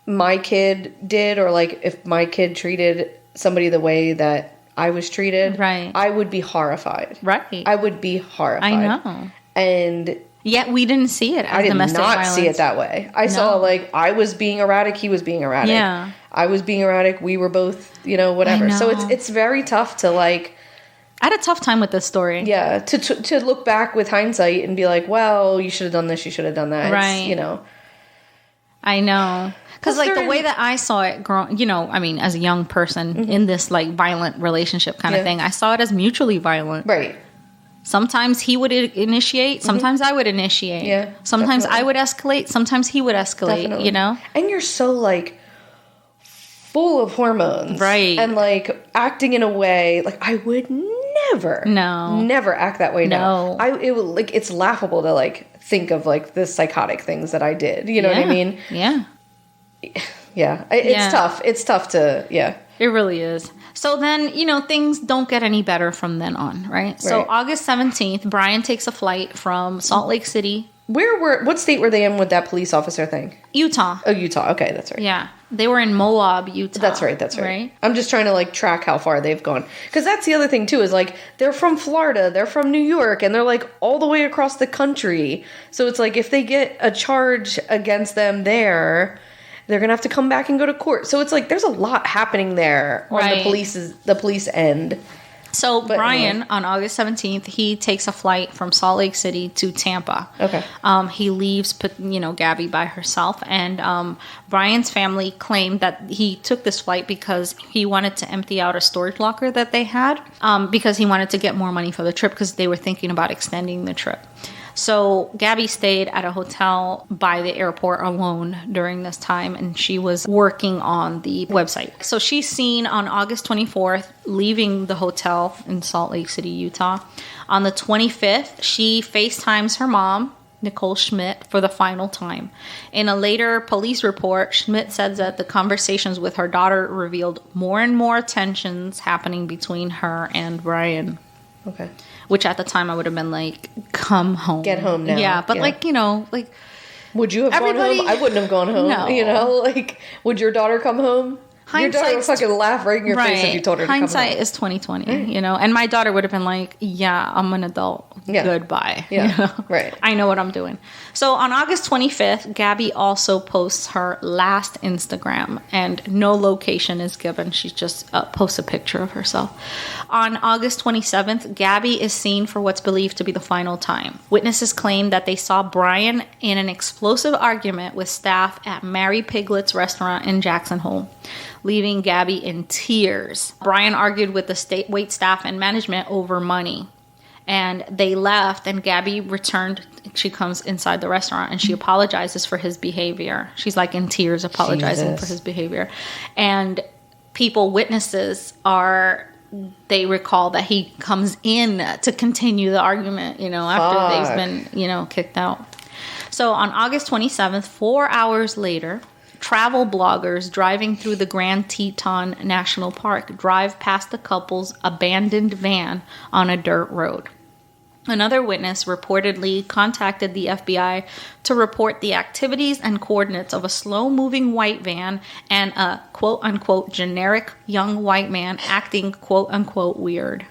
my kid did, or like if my kid treated somebody the way that I was treated, I would be horrified. Right. I would be horrified. I know. And... yet we didn't see it as domestic violence. I did not see it that way. I saw, like, I was being erratic, he was being erratic. Yeah. I was being erratic, we were both, you know, whatever. So it's very tough to, like... I had a tough time with this story. Yeah, to look back with hindsight and be like, well, you should have done this, you should have done that. Right. It's, you know. I know. Because, like, the way that I saw it, you know, I mean, as a young person in this, like, violent relationship kind of thing, I saw it as mutually violent. Right. Sometimes he would initiate. Sometimes I would initiate. Yeah. Sometimes I would escalate. Sometimes he would escalate, you know? And you're so, like, full of hormones. Right. And, like, acting in a way, like, I would never act that way now. It's laughable to, like, think of, like, the psychotic things that I did. You know what I mean? Yeah. Yeah. It's tough. It's tough to, It really is. So then, things don't get any better from then on, right? So August 17th, Brian takes a flight from Salt Lake City. What state were they in with that police officer thing? Utah. Oh, Utah. Okay, that's right. Yeah. They were in Moab, Utah. That's right. I'm just trying to track how far they've gone. Because that's the other thing too, is they're from Florida, they're from New York, and they're all the way across the country. So it's if they get a charge against them there, they're going to have to come back and go to court. So it's there's a lot happening there on the police end. So Brian, on August 17th, he takes a flight from Salt Lake City to Tampa. Okay. He leaves, Gabby by herself. And Brian's family claimed that he took this flight because he wanted to empty out a storage locker that they had, because he wanted to get more money for the trip, because they were thinking about extending the trip. So Gabby stayed at a hotel by the airport alone during this time, and she was working on the website. So she's seen on August 24th leaving the hotel in Salt Lake City, Utah. On the 25th, she FaceTimes her mom, Nicole Schmidt, for the final time. In a later police report, Schmidt said that the conversations with her daughter revealed more and more tensions happening between her and Brian. Okay. Which at the time I would have been come home. Get home now. Yeah, but would you have gone home? I wouldn't have gone home. No. Would your daughter come home? Your daughter would fucking laugh right in your face if you told her to come home. Hindsight is 20/20, and my daughter would have been yeah, I'm an adult. Yeah. Goodbye. Yeah. Right. I know what I'm doing. So on August 25th, Gabby also posts her last Instagram, and no location is given. She just posts a picture of herself. On August 27th, Gabby is seen for what's believed to be the final time. Witnesses claim that they saw Brian in an explosive argument with staff at Mary Piglet's restaurant in Jackson Hole, leaving Gabby in tears. Brian argued with the state wait staff and management over money. And they left, and Gabby returned. She comes inside the restaurant, and she apologizes for his behavior. She's in tears apologizing for his behavior. And witnesses they recall that he comes in to continue the argument, after they've been, kicked out. So on August 27th, 4 hours later, travel bloggers driving through the Grand Teton National Park drive past the couple's abandoned van on a dirt road. Another witness reportedly contacted the FBI to report the activities and coordinates of a slow-moving white van and a quote-unquote generic young white man acting quote-unquote weird.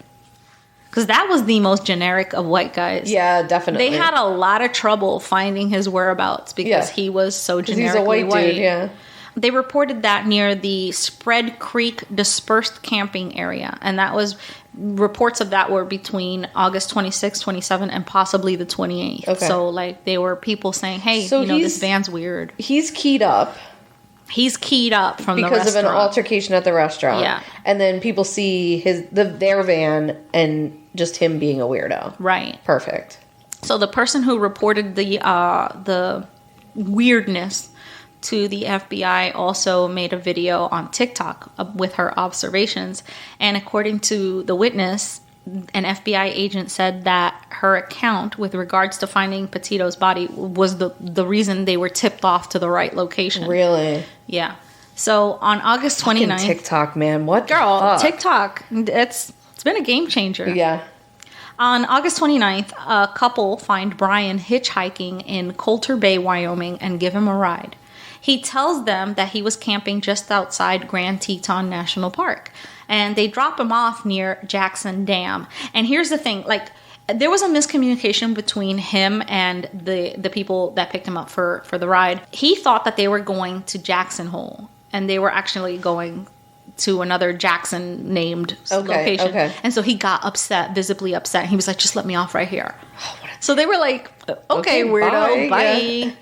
Because that was the most generic of white guys. Yeah, definitely. They had a lot of trouble finding his whereabouts because he was so generically he's a white dude, yeah. They reported that near the Spread Creek dispersed camping area, and that was reports of that were between August 26th, 27th, and possibly the 28th. Okay. So, they were people saying, hey, this van's weird. He's keyed up. He's keyed up from the restaurant. Because of an altercation at the restaurant. Yeah. And then people see their van and just him being a weirdo. Right. Perfect. So the person who reported the weirdness to the FBI also made a video on TikTok with her observations. And according to the witness, an FBI agent said that her account with regards to finding Petito's body was the reason they were tipped off to the right location. Really? Yeah. So on August 29th... Fucking TikTok, man. What girl, the fuck? TikTok. It's been a game changer. Yeah. On August 29th, a couple find Brian hitchhiking in Coulter Bay, Wyoming, and give him a ride. He tells them that he was camping just outside Grand Teton National Park, and they drop him off near Jackson Dam. And here's the thing, there was a miscommunication between him and the people that picked him up for the ride. He thought that they were going to Jackson Hole, and they were actually going to another Jackson named location. Okay. And so he got upset, visibly upset. He was like, just let me off right here. So they were like, okay weirdo, bye. Yeah.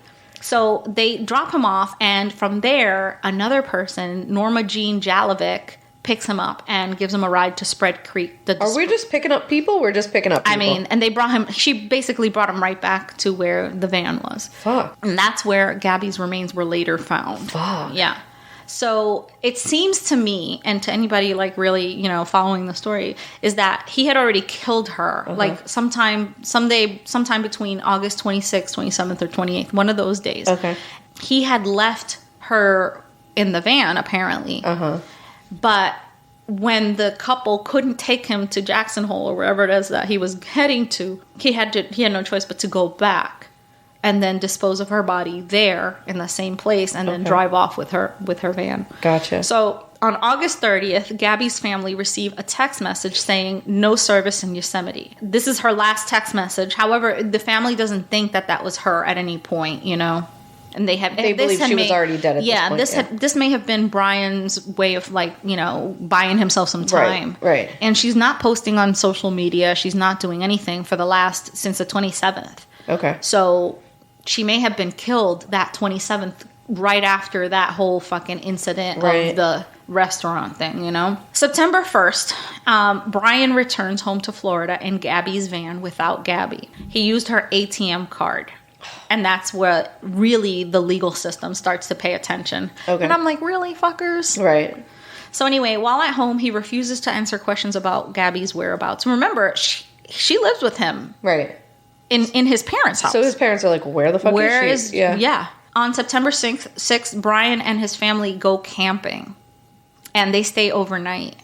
So they drop him off, and from there, another person, Norma Jean Jalovic, picks him up and gives him a ride to Spread Creek. Are we just picking up people? We're just picking up people. And they brought him, she basically brought him right back to where the van was. Fuck. And that's where Gabby's remains were later found. Fuck. Yeah. So it seems to me, and to anybody really, following the story, is that he had already killed her. Sometime between August 26th, 27th, or 28th, one of those days. Okay. He had left her in the van, apparently. But when the couple couldn't take him to Jackson Hole or wherever it is that he was heading to, he had no choice but to go back and then dispose of her body there in the same place and then drive off with her van. Gotcha. So on August 30th, Gabby's family received a text message saying no service in Yosemite. This is her last text message. However, the family doesn't think that was her at any point, you know. And they believe she was already dead at this point. This may have been Brian's way of, like, you know, buying himself some time. Right. And she's not posting on social media. She's not doing anything since the 27th. Okay. So she may have been killed that 27th, right after that whole fucking incident of the restaurant thing, you know? September 1st, Brian returns home to Florida in Gabby's van without Gabby. He used her ATM card. And that's where really the legal system starts to pay attention. Okay. And I'm like, really, fuckers? Right. So anyway, while at home, he refuses to answer questions about Gabby's whereabouts. Remember, she lives with him. Right. In his parents' house. So his parents are like, where the fuck is she? Yeah. On September 6th, Brian and his family go camping. And they stay overnight.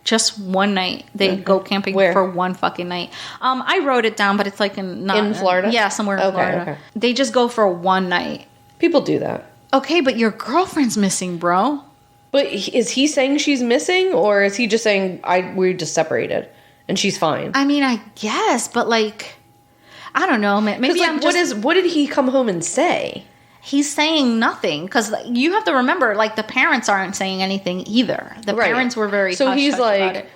Just one night. They go camping for one fucking night. I wrote it down, but it's like in Florida? Yeah, somewhere in Florida. Okay. They just go for one night. People do that. Okay, but your girlfriend's missing, bro. But is he saying she's missing, or is he just saying we're just separated and she's fine? I mean, I guess, but like, I don't know. Maybe like, what did he come home and say? He's saying nothing, because you have to remember, like, the parents aren't saying anything either. The parents were very so he's like, about it.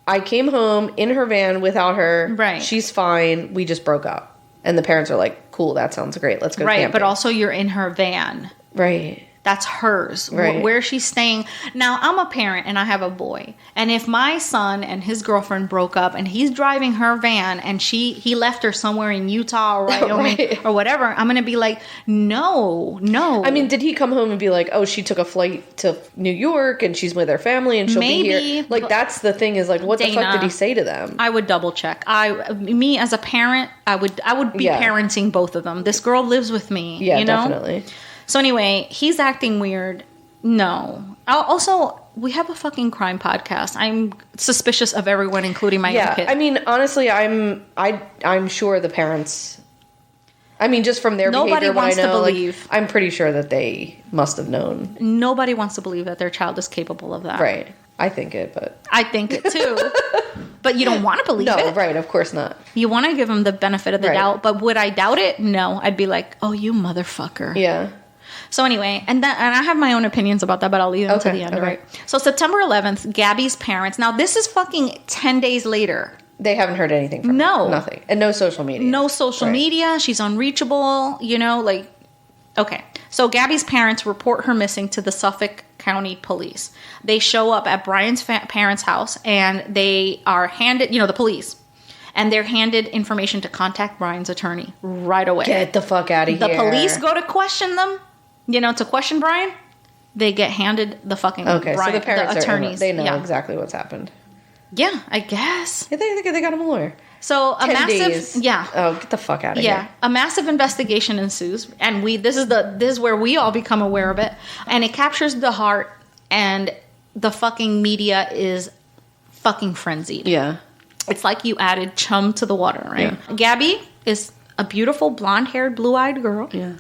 I came home in her van without her. Right. She's fine. We just broke up. And the parents are like, cool, that sounds great. Let's go camping. Right, but also you're in her van. Right. That's hers. Right. Where she's staying. Now, I'm a parent and I have a boy. And if my son and his girlfriend broke up and he's driving her van and he left her somewhere in Utah or Wyoming or whatever, I'm going to be like, no. I mean, did he come home and be like, oh, she took a flight to New York and she's with her family and she'll be here? Like, that's the thing, is like, what the fuck did he say to them? I would double check. Me as a parent, I would be parenting both of them. This girl lives with me. Yeah, you know? Definitely. So anyway, he's acting weird. No. Also, we have a fucking crime podcast. I'm suspicious of everyone, including my own kid. I mean, honestly, I'm sure the parents. I mean, just from their behavior, what I know, like, I'm pretty sure that they must have known. Nobody wants to believe that their child is capable of that. Right. I think it, but I think it too. But you don't want to believe it. No, right? Of course not. You want to give them the benefit of the doubt. But would I doubt it? No. I'd be like, oh, you motherfucker. Yeah. So anyway, and I have my own opinions about that, but I'll leave them to the end, right? So September 11th, Gabby's parents. Now, this is fucking 10 days later. They haven't heard anything from her. Nothing. And no social media. No social media. She's unreachable, you know, like, okay. So Gabby's parents report her missing to the Suffolk County Police. They show up at Brian's parents' house, and they are handed, the police. And they're handed information to contact Brian's attorney right away. Get the fuck out of here. The police go to question them. To question Brian, they get handed the fucking Brian, so the parents the attorneys. They know exactly what's happened. Yeah, I guess. Yeah, they got him a lawyer. So a 10 massive days. Yeah. Oh, get the fuck out of here. Yeah. A massive investigation ensues, and this is where we all become aware of it. And it captures the heart, and the fucking media is fucking frenzied. Yeah. It's like you added chum to the water, right? Yeah. Gabby is a beautiful blonde-haired, blue-eyed girl. Yeah.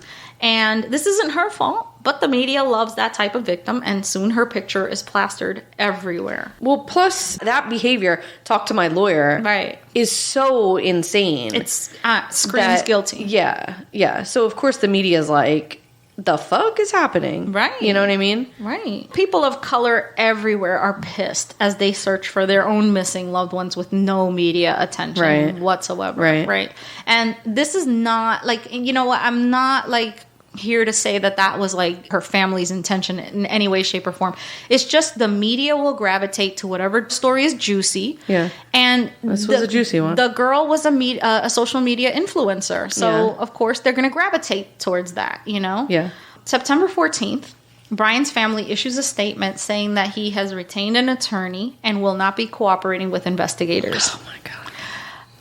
And this isn't her fault, but the media loves that type of victim, and soon her picture is plastered everywhere. Well, plus that behavior, talk to my lawyer, right, is so insane. It's screams guilty. Yeah. So of course the media is like, the fuck is happening? Right. You know what I mean? Right. People of color everywhere are pissed as they search for their own missing loved ones with no media attention whatsoever. Right. And this is not like, you know what? I'm not like here to say that was like her family's intention in any way, shape, or form. It's just the media will gravitate to whatever story is juicy. Yeah. And this was a juicy one. The girl was a social media influencer. So, of course, they're going to gravitate towards that, Yeah. September 14th, Brian's family issues a statement saying that he has retained an attorney and will not be cooperating with investigators. Oh, my God.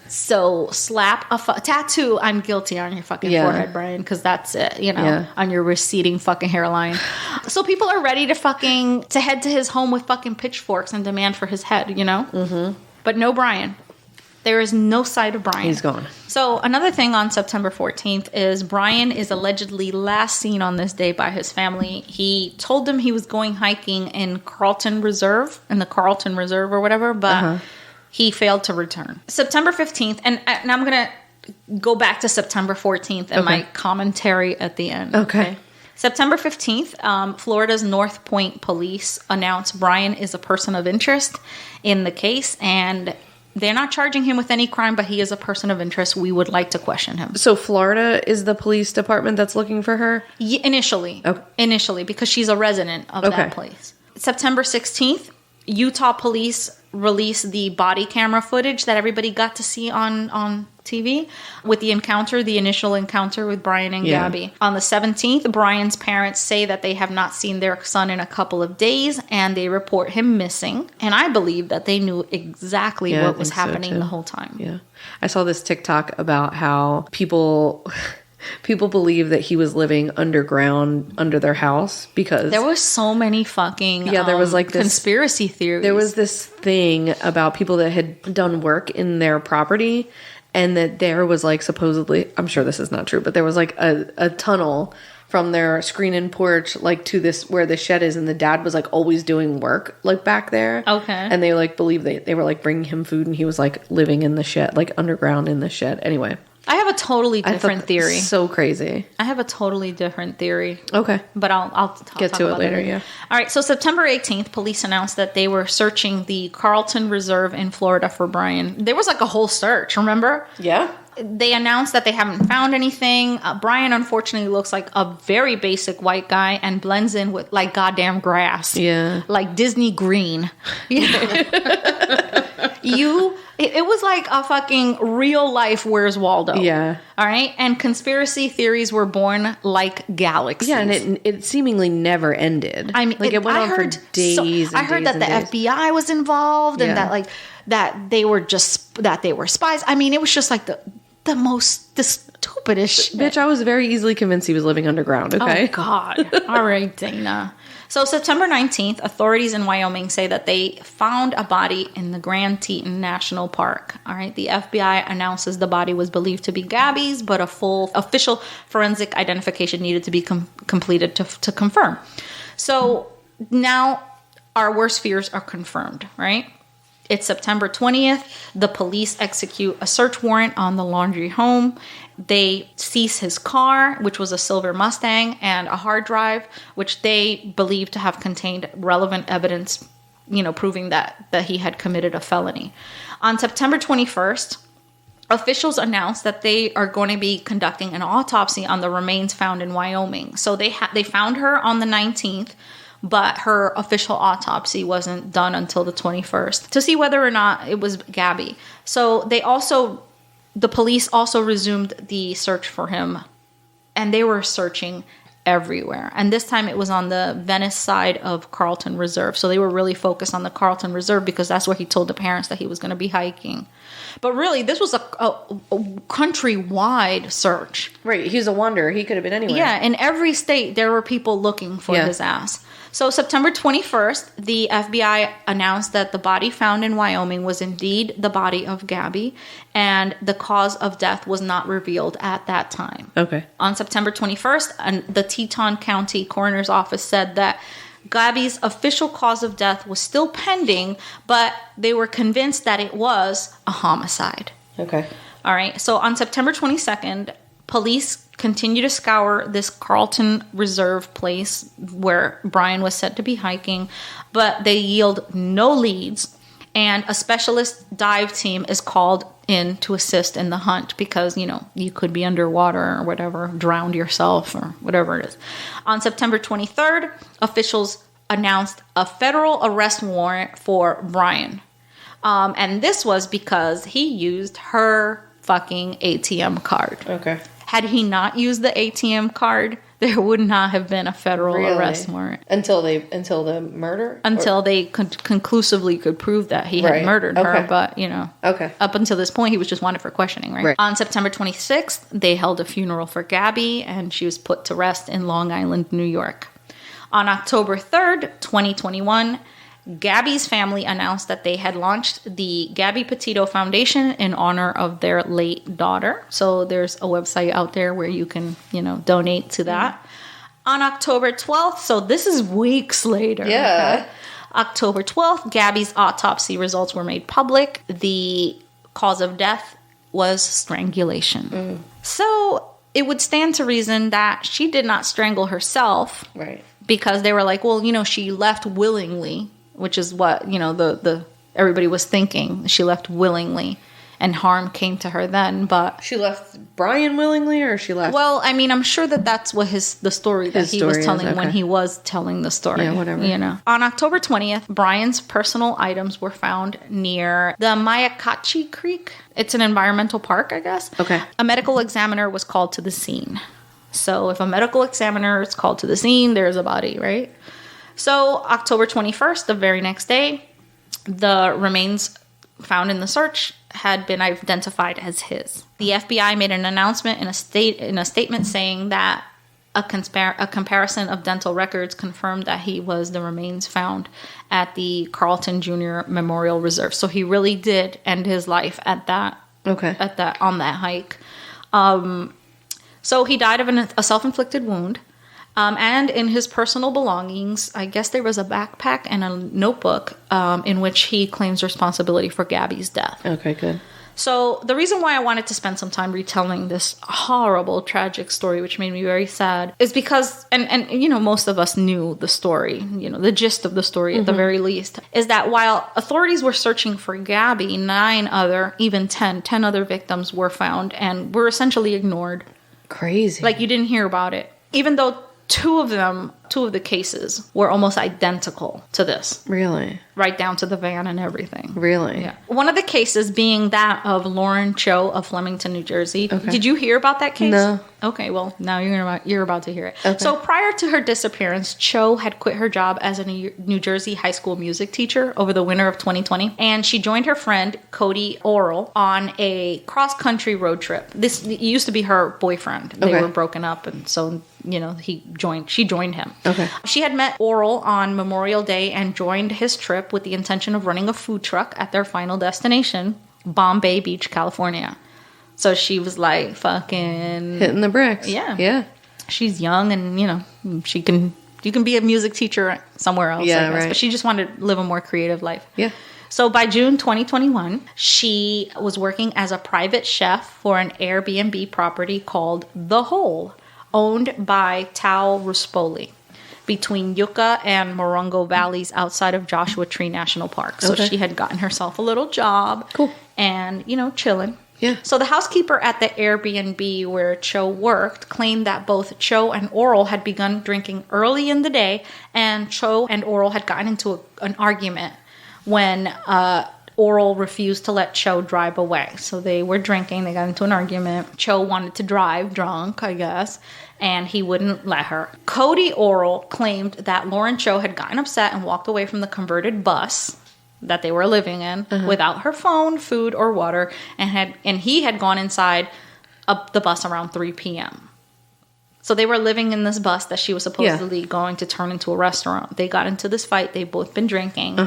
So slap a tattoo, I'm guilty on your fucking forehead, Brian, because that's it, you know, on your receding fucking hairline. So people are ready to head to his home with fucking pitchforks and demand for his head, you know? Mm-hmm. But no Brian. There is no sight of Brian. He's gone. So another thing on September 14th is Brian is allegedly last seen on this day by his family. He told them he was going hiking in the Carlton Reserve or whatever, but he failed to return. September 15th, and I'm going to go back to September 14th and my commentary at the end. Okay. September 15th, Florida's North Point police announced Brian is a person of interest in the case, and they're not charging him with any crime, but he is a person of interest. We would like to question him. So Florida is the police department that's looking for her? Initially. Okay. Initially, because she's a resident of that place. September 16th, Utah police released the body camera footage that everybody got to see on TV with the initial encounter with Brian and Gabby. On the 17th, Brian's parents say that they have not seen their son in a couple of days, and they report him missing. And I believe that they knew exactly what was happening the whole time. Yeah. I saw this TikTok about how people believe that he was living underground under their house because there were so many fucking there was like this conspiracy theories. There was this thing about people that had done work in their property, and that there was like supposedly, I'm sure this is not true, but there was like a tunnel from their screen-in porch like to this where the shed is, and the dad was like always doing work like back there. Okay. And they like believe they were like bringing him food, and he was like living in the shed, like underground in the shed. Anyway. I have a totally different theory. So crazy. I have a totally different theory. Okay. But I'll get to it later, yeah. All right, so September 18th, police announced that they were searching the Carlton Reserve in Florida for Brian. There was like a whole search, remember? Yeah. They announced that they haven't found anything. Brian, unfortunately, looks like a very basic white guy and blends in with like goddamn grass. Yeah. Like Disney green. It was like a fucking real life Where's Waldo. Yeah. All right? And conspiracy theories were born like galaxies. Yeah, and it seemingly never ended. I mean, like it went on for days. I heard that the FBI was involved and that they were spies. I mean, it was just like the stupidest shit. Bitch, I was very easily convinced he was living underground, okay? Oh, God. All right, Dana. So September 19th, authorities in Wyoming say that they found a body in the Grand Teton National Park. All right, the FBI announces the body was believed to be Gabby's, but a full official forensic identification needed to be completed to confirm. So now our worst fears are confirmed, right? It's September 20th. The police execute a search warrant on the Laundrie home. They seize his car, which was a silver Mustang, and a hard drive, which they believe to have contained relevant evidence, proving that he had committed a felony. On September 21st, officials announced that they are going to be conducting an autopsy on the remains found in Wyoming. So they found her on the 19th, but her official autopsy wasn't done until the 21st to see whether or not it was Gabby. So the police also resumed the search for him, and they were searching everywhere. And this time it was on the Venice side of Carlton Reserve. So they were really focused on the Carlton Reserve because that's where he told the parents that he was going to be hiking. But really, this was a countrywide search. Right. He's a wanderer. He could have been anywhere. Yeah. In every state, there were people looking for his ass. So September 21st, the FBI announced that the body found in Wyoming was indeed the body of Gabby, and the cause of death was not revealed at that time. Okay. On September 21st, the Teton County Coroner's Office said that Gabby's official cause of death was still pending, but they were convinced that it was a homicide. Okay. All right. So on September 22nd, police continue to scour this Carlton Reserve place where Brian was said to be hiking, but they yield no leads, and a specialist dive team is called in to assist in the hunt because, you could be underwater or whatever, drowned yourself or whatever it is. On September 23rd, officials announced a federal arrest warrant for Brian. And this was because he used her fucking ATM card. Okay. Had he not used the ATM card, there would not have been a federal arrest warrant. Until the murder? Until they conclusively could prove that he had murdered her. But, up until this point, he was just wanted for questioning, right? On September 26th, they held a funeral for Gabby, and she was put to rest in Long Island, New York. On October 3rd, 2021, Gabby's family announced that they had launched the Gabby Petito Foundation in honor of their late daughter. So there's a website out there where you can, donate to that. On October 12th, so this is weeks later. Yeah. Okay? October 12th, Gabby's autopsy results were made public. The cause of death was strangulation. So it would stand to reason that she did not strangle herself. Right. Because they were like, well, she left willingly, which is what, the everybody was thinking. She left willingly, and harm came to her then. But she left Brian willingly, or she left? Well, I mean, I'm sure that's what the story that he was telling when he was telling the story. Yeah, whatever. On October 20th, Brian's personal items were found near the Mayakachi Creek. It's an environmental park, I guess. Okay. A medical examiner was called to the scene. So if a medical examiner is called to the scene, there's a body, right? So October 21st, the very next day, the remains found in the search had been identified as his. The FBI made an announcement in a statement saying that a comparison of dental records confirmed that he was the remains found at the Carlton Jr. Memorial Reserve. So he really did end his life on that hike. So he died of a self-inflicted wound. And in his personal belongings, I guess there was a backpack and a notebook in which he claims responsibility for Gabby's death. Okay, good. So the reason why I wanted to spend some time retelling this horrible, tragic story, which made me very sad, is because, and most of us knew the story, the gist of the story at the very least, is that while authorities were searching for Gabby, 10 other victims were found and were essentially ignored. Crazy. Like, you didn't hear about it. Even though two of the cases were almost identical to this. Really? Right down to the van and everything. Really? Yeah. One of the cases being that of Lauren Cho of Flemington, New Jersey. Okay. Did you hear about that case? No. Okay, well, now you're about to hear it. Okay. So prior to her disappearance, Cho had quit her job as a New Jersey high school music teacher over the winter of 2020, and she joined her friend Cody Orrell on a cross-country road trip. This used to be her boyfriend. They were broken up, and so she joined him. Okay. She had met Orrell on Memorial Day and joined his trip with the intention of running a food truck at their final destination, Bombay Beach, California. So she was like fucking hitting the bricks. Yeah. Yeah. She's young and, you can be a music teacher somewhere else. Yeah, I guess. right. But she just wanted to live a more creative life. Yeah. So by June 2021, she was working as a private chef for an Airbnb property called The Hole, owned by Tao Ruspoli, between Yucca and Morongo Valleys outside of Joshua Tree National Park. So she had gotten herself a little job. Cool. And, chilling. Yeah. So the housekeeper at the Airbnb where Cho worked claimed that both Cho and Orrell had begun drinking early in the day, and Cho and Orrell had gotten into an argument when Orrell refused to let Cho drive away. So they were drinking, they got into an argument. Cho wanted to drive drunk, I guess, and he wouldn't let her. Cody Orrell claimed that Lauren Cho had gotten upset and walked away from the converted bus that they were living in without her phone, food, or water, and he had gone inside the bus around 3 p.m. So they were living in this bus that she was supposedly going to turn into a restaurant. They got into this fight. They've both been drinking.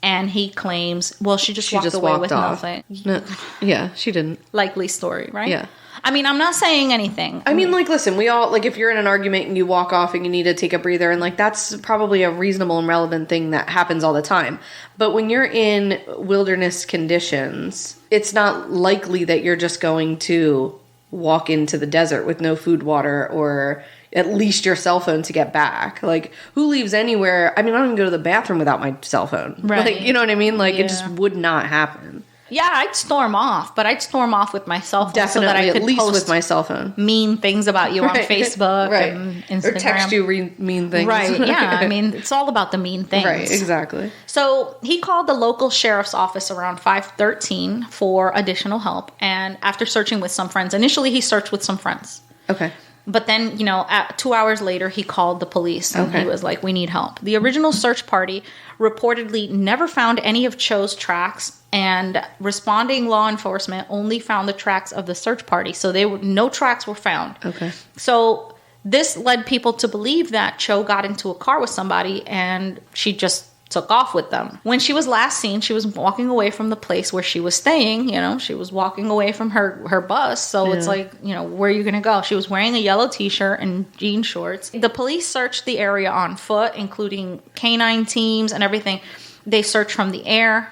And he claims, she just walked away with nothing. No, yeah, she didn't. Likely story, right? Yeah. I mean, I'm not saying anything. I mean, listen, we all, if you're in an argument and you walk off and you need to take a breather, and, that's probably a reasonable and relevant thing that happens all the time. But when you're in wilderness conditions, it's not likely that you're just going to walk into the desert with no food, water, or at least your cell phone to get back. Who leaves anywhere? I mean, I don't even go to the bathroom without my cell phone. Right. You know what I mean? It just would not happen. Yeah, I'd storm off, but I'd storm off with my cell phone. Definitely, so that I could at least post with my cell phone. mean things about you on Facebook and Instagram. Or text you mean things. Right, yeah. I mean, it's all about the mean things. Right, exactly. So he called the local sheriff's office around 5:13 for additional help. And after searching with some friends, initially he searched with some friends. Okay. But then, 2 hours later, he called the police and he was like, we need help. The original search party reportedly never found any of Cho's tracks, and responding law enforcement only found the tracks of the search party. So no tracks were found. Okay. So this led people to believe that Cho got into a car with somebody and she just took off with them. When she was last seen, she was walking away from the place where she was staying. She was walking away from her bus. So it's like, where are you going to go? She was wearing a yellow t-shirt and jean shorts. The police searched the area on foot, including canine teams and everything. They searched from the air.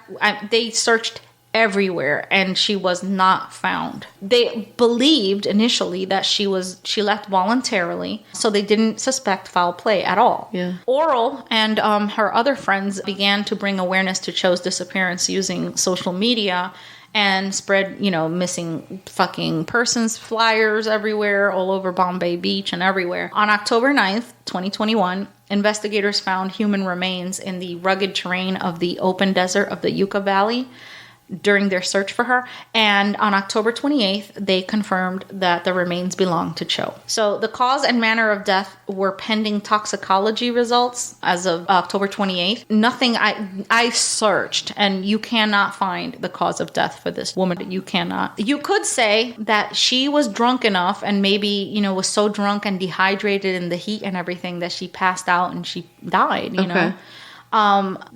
They searched everywhere, and she was not found. They believed initially that she left voluntarily, so they didn't suspect foul play at all. Yeah. Oral and her other friends began to bring awareness to Cho's disappearance using social media and spread, missing fucking persons flyers everywhere, all over Bombay Beach and everywhere. On October 9th, 2021, investigators found human remains in the rugged terrain of the open desert of the Yucca Valley during their search for her. And on October 28th, they confirmed that the remains belonged to Cho. So the cause and manner of death were pending toxicology results as of October 28th. Nothing, I searched, and you cannot find the cause of death for this woman. You cannot. You could say that she was drunk enough and maybe, was so drunk and dehydrated in the heat and everything that she passed out and she died, you know?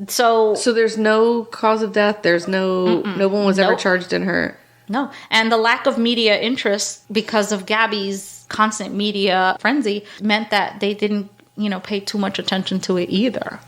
So there's no cause of death. There's no one was ever charged in her. No. And the lack of media interest because of Gabby's constant media frenzy meant that they didn't, pay too much attention to it either.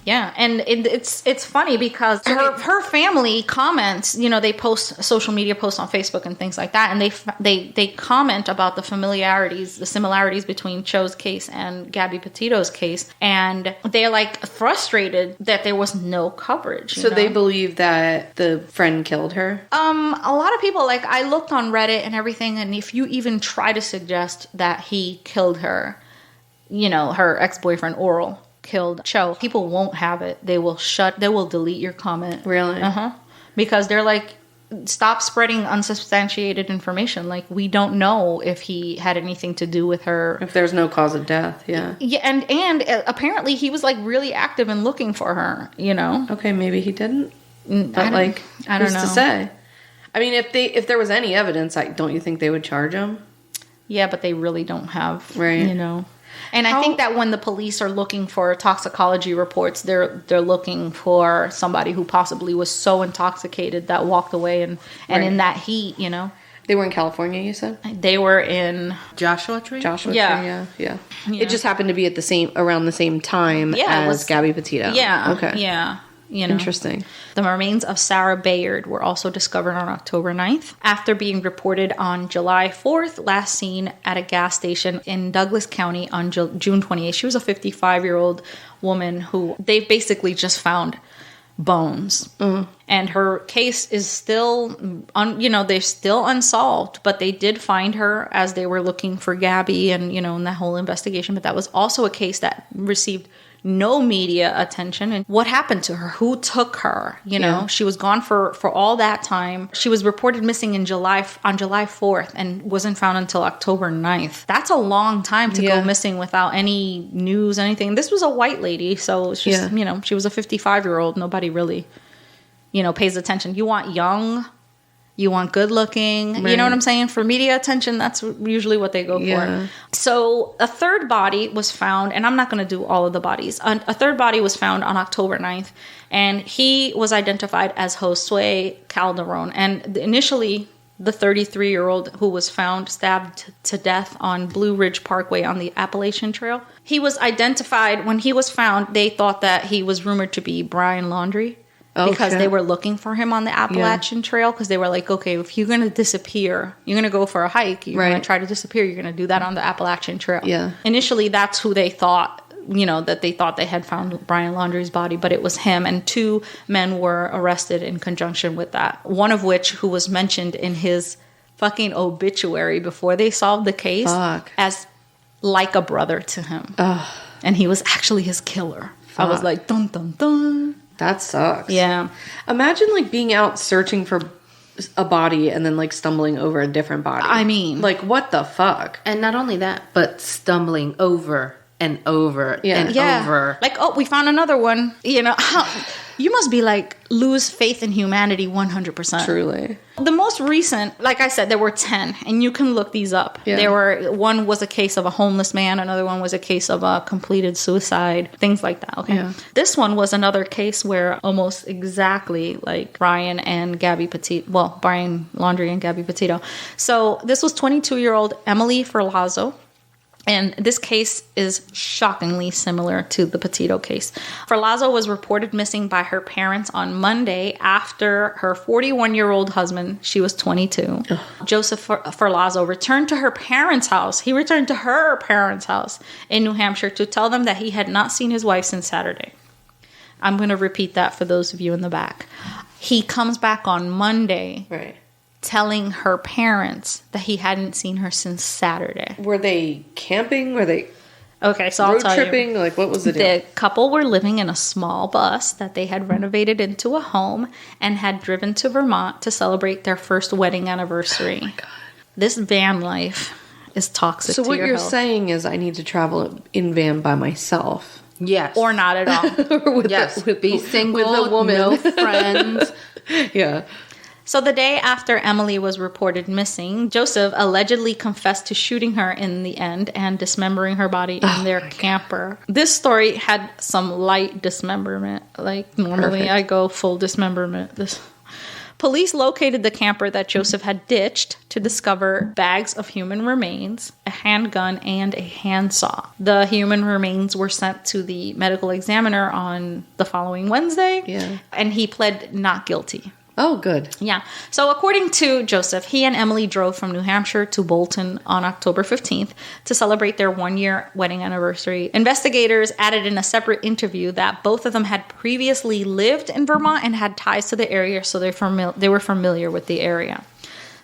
Yeah. And it's funny because her family comments, they post social media posts on Facebook and things like that. And they comment about the similarities between Cho's case and Gabby Petito's case. And they're like frustrated that there was no coverage. So they believe that the friend killed her? A lot of people, I looked on Reddit and everything. And if you even try to suggest that he killed her, her ex-boyfriend Oral killed Cho, people won't have it. They will delete your comment. Really? Because they're like, stop spreading unsubstantiated information. We don't know if he had anything to do with her. If there's no cause of death, yeah. Yeah, and apparently he was really active in looking for her, Okay, maybe he didn't. But I don't know. Who's to say? I mean, if there was any evidence, don't you think they would charge him? Yeah, but they really don't have, right. And I think that when the police are looking for toxicology reports, they're looking for somebody who possibly was so intoxicated that walked away and in that heat, They were in California, you said? They were in Joshua Tree? Tree, yeah. It just happened to be around the same time as Gabby Petito. Yeah. Okay. Yeah. Interesting. The remains of Sarah Bayard were also discovered on October 9th after being reported on July 4th, last seen at a gas station in Douglas County on June 28th. She was a 55-year-old woman who they basically just found bones. And her case is still, they're still unsolved, but they did find her as they were looking for Gabby and, in that whole investigation. But that was also a case that received no media attention. And what happened to her? Who took her? She was gone for all that time. She was reported missing on July 4th and wasn't found until October 9th. That's a long time to go missing without any news, anything. This was a white lady, so she's, she was a 55-year-old. Nobody really, pays attention. You want young, you want good looking, right. You know what I'm saying? For media attention, that's usually what they go for. So a third body was found, and I'm not going to do all of the bodies. A third body was found on October 9th, and he was identified as Josue Calderon. And initially, the 33-year-old who was found stabbed to death on Blue Ridge Parkway on the Appalachian Trail. He was identified, when he was found, they thought that he was rumored to be Brian Laundrie. Because they were looking for him on the Appalachian Trail. Because they were like, okay, if you're going to disappear, you're going to go for a hike, you're going to try to disappear, you're going to do that on the Appalachian Trail. Yeah. Initially, that's who they thought, that they thought they had found Brian Laundrie's body, but it was him. And 2 men were arrested in conjunction with that. One of which, who was mentioned in his fucking obituary before they solved the case as like a brother to him. And he was actually his killer. I was like, dun, dun, dun. That sucks. Yeah. Imagine being out searching for a body and then like stumbling over a different body. I mean, like what the fuck? And not only that, but stumbling over and over and over. Like, oh, we found another one. You know, you must be like lose faith in humanity 100%. Truly. The most recent, like I said, there were 10, and you can look these up. Yeah. One was a case of a homeless man, another one was a case of a completed suicide, things like that. Okay. Yeah. This one was another case where almost exactly like Brian Laundrie and Gabby Petito. So this was 22-year-old Emily Ferlazzo. And this case is shockingly similar to the Petito case. Ferlazzo was reported missing by her parents on Monday after her 41-year-old husband, she was 22, Joseph Ferlazzo, returned to her parents' house. He returned to her parents' house in New Hampshire to tell them that he had not seen his wife since Saturday. I'm going to repeat that for those of you in the back. He comes back on Monday. Right. Telling her parents that he hadn't seen her since Saturday. Were they camping? Were they okay? So I'll tell you. Road tripping? Like, what was the deal? The couple were living in a small bus that they had renovated into a home and had driven to Vermont to celebrate thetheir first wedding anniversary. Oh my God. This van life is toxic. So to what your you're health. saying is I need to travel in van by myself. Yes. Or not at all. Or with be single, with a woman. no friends. Yeah. So the day after Emily was reported missing, Joseph allegedly confessed to shooting her in the end and dismembering her body in their camper. This story had some light dismemberment. Like normally I go full dismemberment. Police located the camper that Joseph had ditched to discover bags of human remains, a handgun, and a handsaw. The human remains were sent to the medical examiner on the following Wednesday, and he pled not guilty. Oh, good. Yeah. So according to Joseph, he and Emily drove from New Hampshire to Bolton on October 15th to celebrate their one-year wedding anniversary. Investigators added in a separate interview that both of them had previously lived in Vermont and had ties to the area, so they were familiar with the area.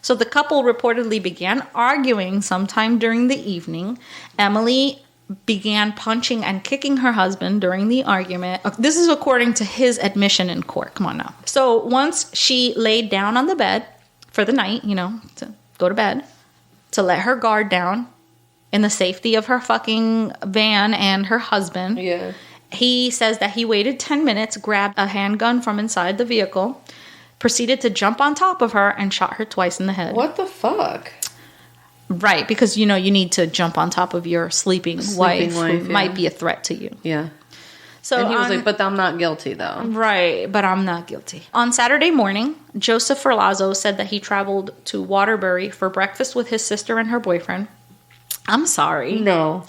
So the couple reportedly began arguing sometime during the evening. Emily began punching and kicking her husband during the argument. This is according to his admission in court. Come on now. So once she laid down on the bed for the night, to go to bed, to let her guard down in the safety of her fucking van and her husband. Yeah. He says that he waited 10 minutes, grabbed a handgun from inside the vehicle, proceeded to jump on top of her and shot her twice in the head. What the fuck? Right, because, you need to jump on top of your sleeping wife who might be a threat to you. Yeah. So and he was like, but I'm not guilty, though. Right, but I'm not guilty. On Saturday morning, Joseph Ferlazzo said that he traveled to Waterbury for breakfast with his sister and her boyfriend. I'm sorry. No.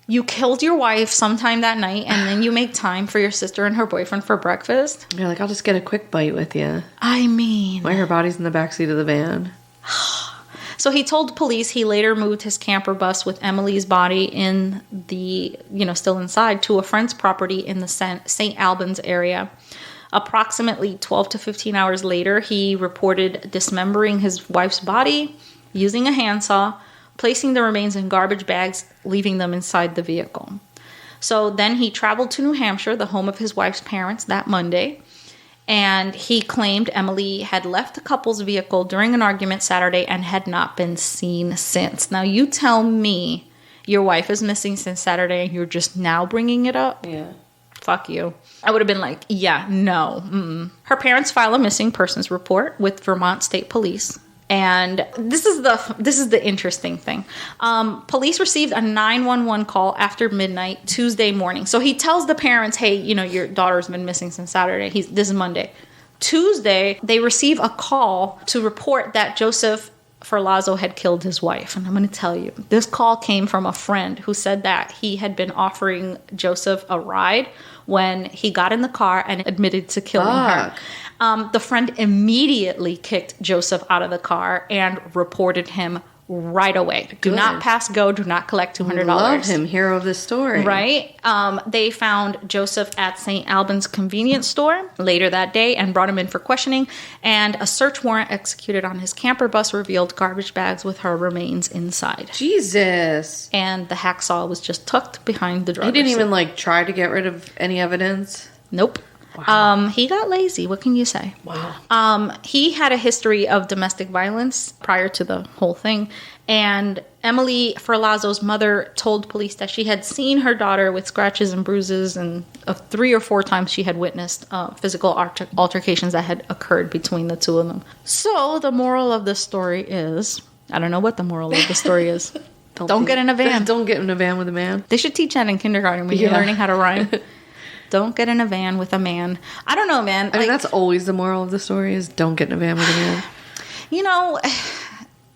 You killed your wife sometime that night, and then you make time for your sister and her boyfriend for breakfast? You're like, I'll just get a quick bite with you. I mean... Why her body's in the backseat of the van? So he told police he later moved his camper bus with Emily's body in the, still inside, to a friend's property in the St. Albans area. Approximately 12 to 15 hours later, he reported dismembering his wife's body using a handsaw, placing the remains in garbage bags, leaving them inside the vehicle. So then he traveled to New Hampshire, the home of his wife's parents, that Monday. And he claimed Emily had left the couple's vehicle during an argument Saturday and had not been seen since. Now, you tell me your wife is missing since Saturday and you're just now bringing it up? Yeah. Fuck you. I would have been like, yeah, no. Mm-mm. Her parents file a missing persons report with Vermont State Police. And this is the interesting thing. Police received a 911 call after midnight Tuesday morning. So he tells the parents, hey, your daughter's been missing since Saturday. This is Monday. Tuesday, they receive a call to report that Joseph Ferlazzo had killed his wife. And I'm going to tell you, this call came from a friend who said that he had been offering Joseph a ride when he got in the car and admitted to killing her. The friend immediately kicked Joseph out of the car and reported him right away. Do not pass go. Do not collect $200. Love him. Hero of this story. Right? They found Joseph at St. Albans convenience store later that day and brought him in for questioning. And a search warrant executed on his camper bus revealed garbage bags with her remains inside. Jesus. And the hacksaw was just tucked behind the driver's He didn't seat. even try to get rid of any evidence? Nope. Wow. He got lazy. What can you say? Wow. He had a history of domestic violence prior to the whole thing. And Emily Ferlazzo's mother told police that she had seen her daughter with scratches and bruises, and 3 or 4 times she had witnessed physical altercations that had occurred between the two of them. So the moral of the story is, I don't know what the moral of the story is. Don't get in a van. Don't get in a van with a man. They should teach that in kindergarten when you're learning how to rhyme. Don't get in a van with a man. I don't know, man. I mean, that's always the moral of the story is don't get in a van with a man. You know,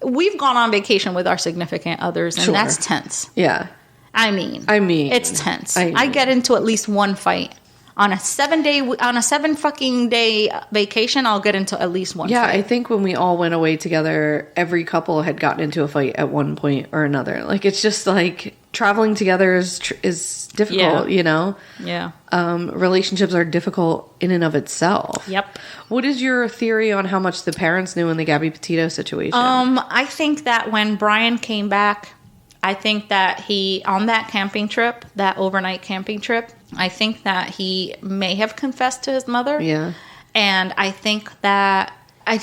we've gone on vacation with our significant others, and that's tense. Yeah. I mean, it's tense. I get into at least one fight. On a 7 fucking day vacation, I'll get into at least one fight. Yeah, I think when we all went away together, every couple had gotten into a fight at one point or another. Like, it's just like traveling together is difficult, you know? Yeah. Relationships are difficult in and of itself. Yep. What is your theory on how much the parents knew in the Gabby Petito situation? I think that when Brian came back, I think that on that camping trip, that overnight camping trip, I think that he may have confessed to his mother. Yeah. And I think that, I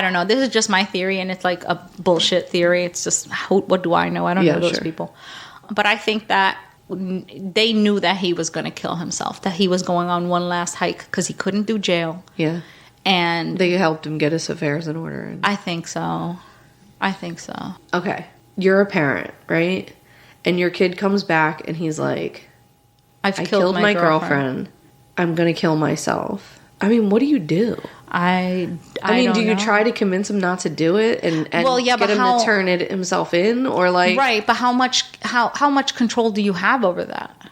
don't know, this is just my theory, and it's like a bullshit theory. It's just, what do I know? I don't know those people. But I think that they knew that he was going to kill himself, that he was going on one last hike because he couldn't do jail. Yeah. And they helped him get his affairs in order. I think so. Okay. You're a parent, right? And your kid comes back and he's like, I killed my girlfriend. I'm going to kill myself. I mean, what do you do? I mean, do you know. try to convince him not to do it and get him to turn it himself in, or like right? But how much control do you have over that?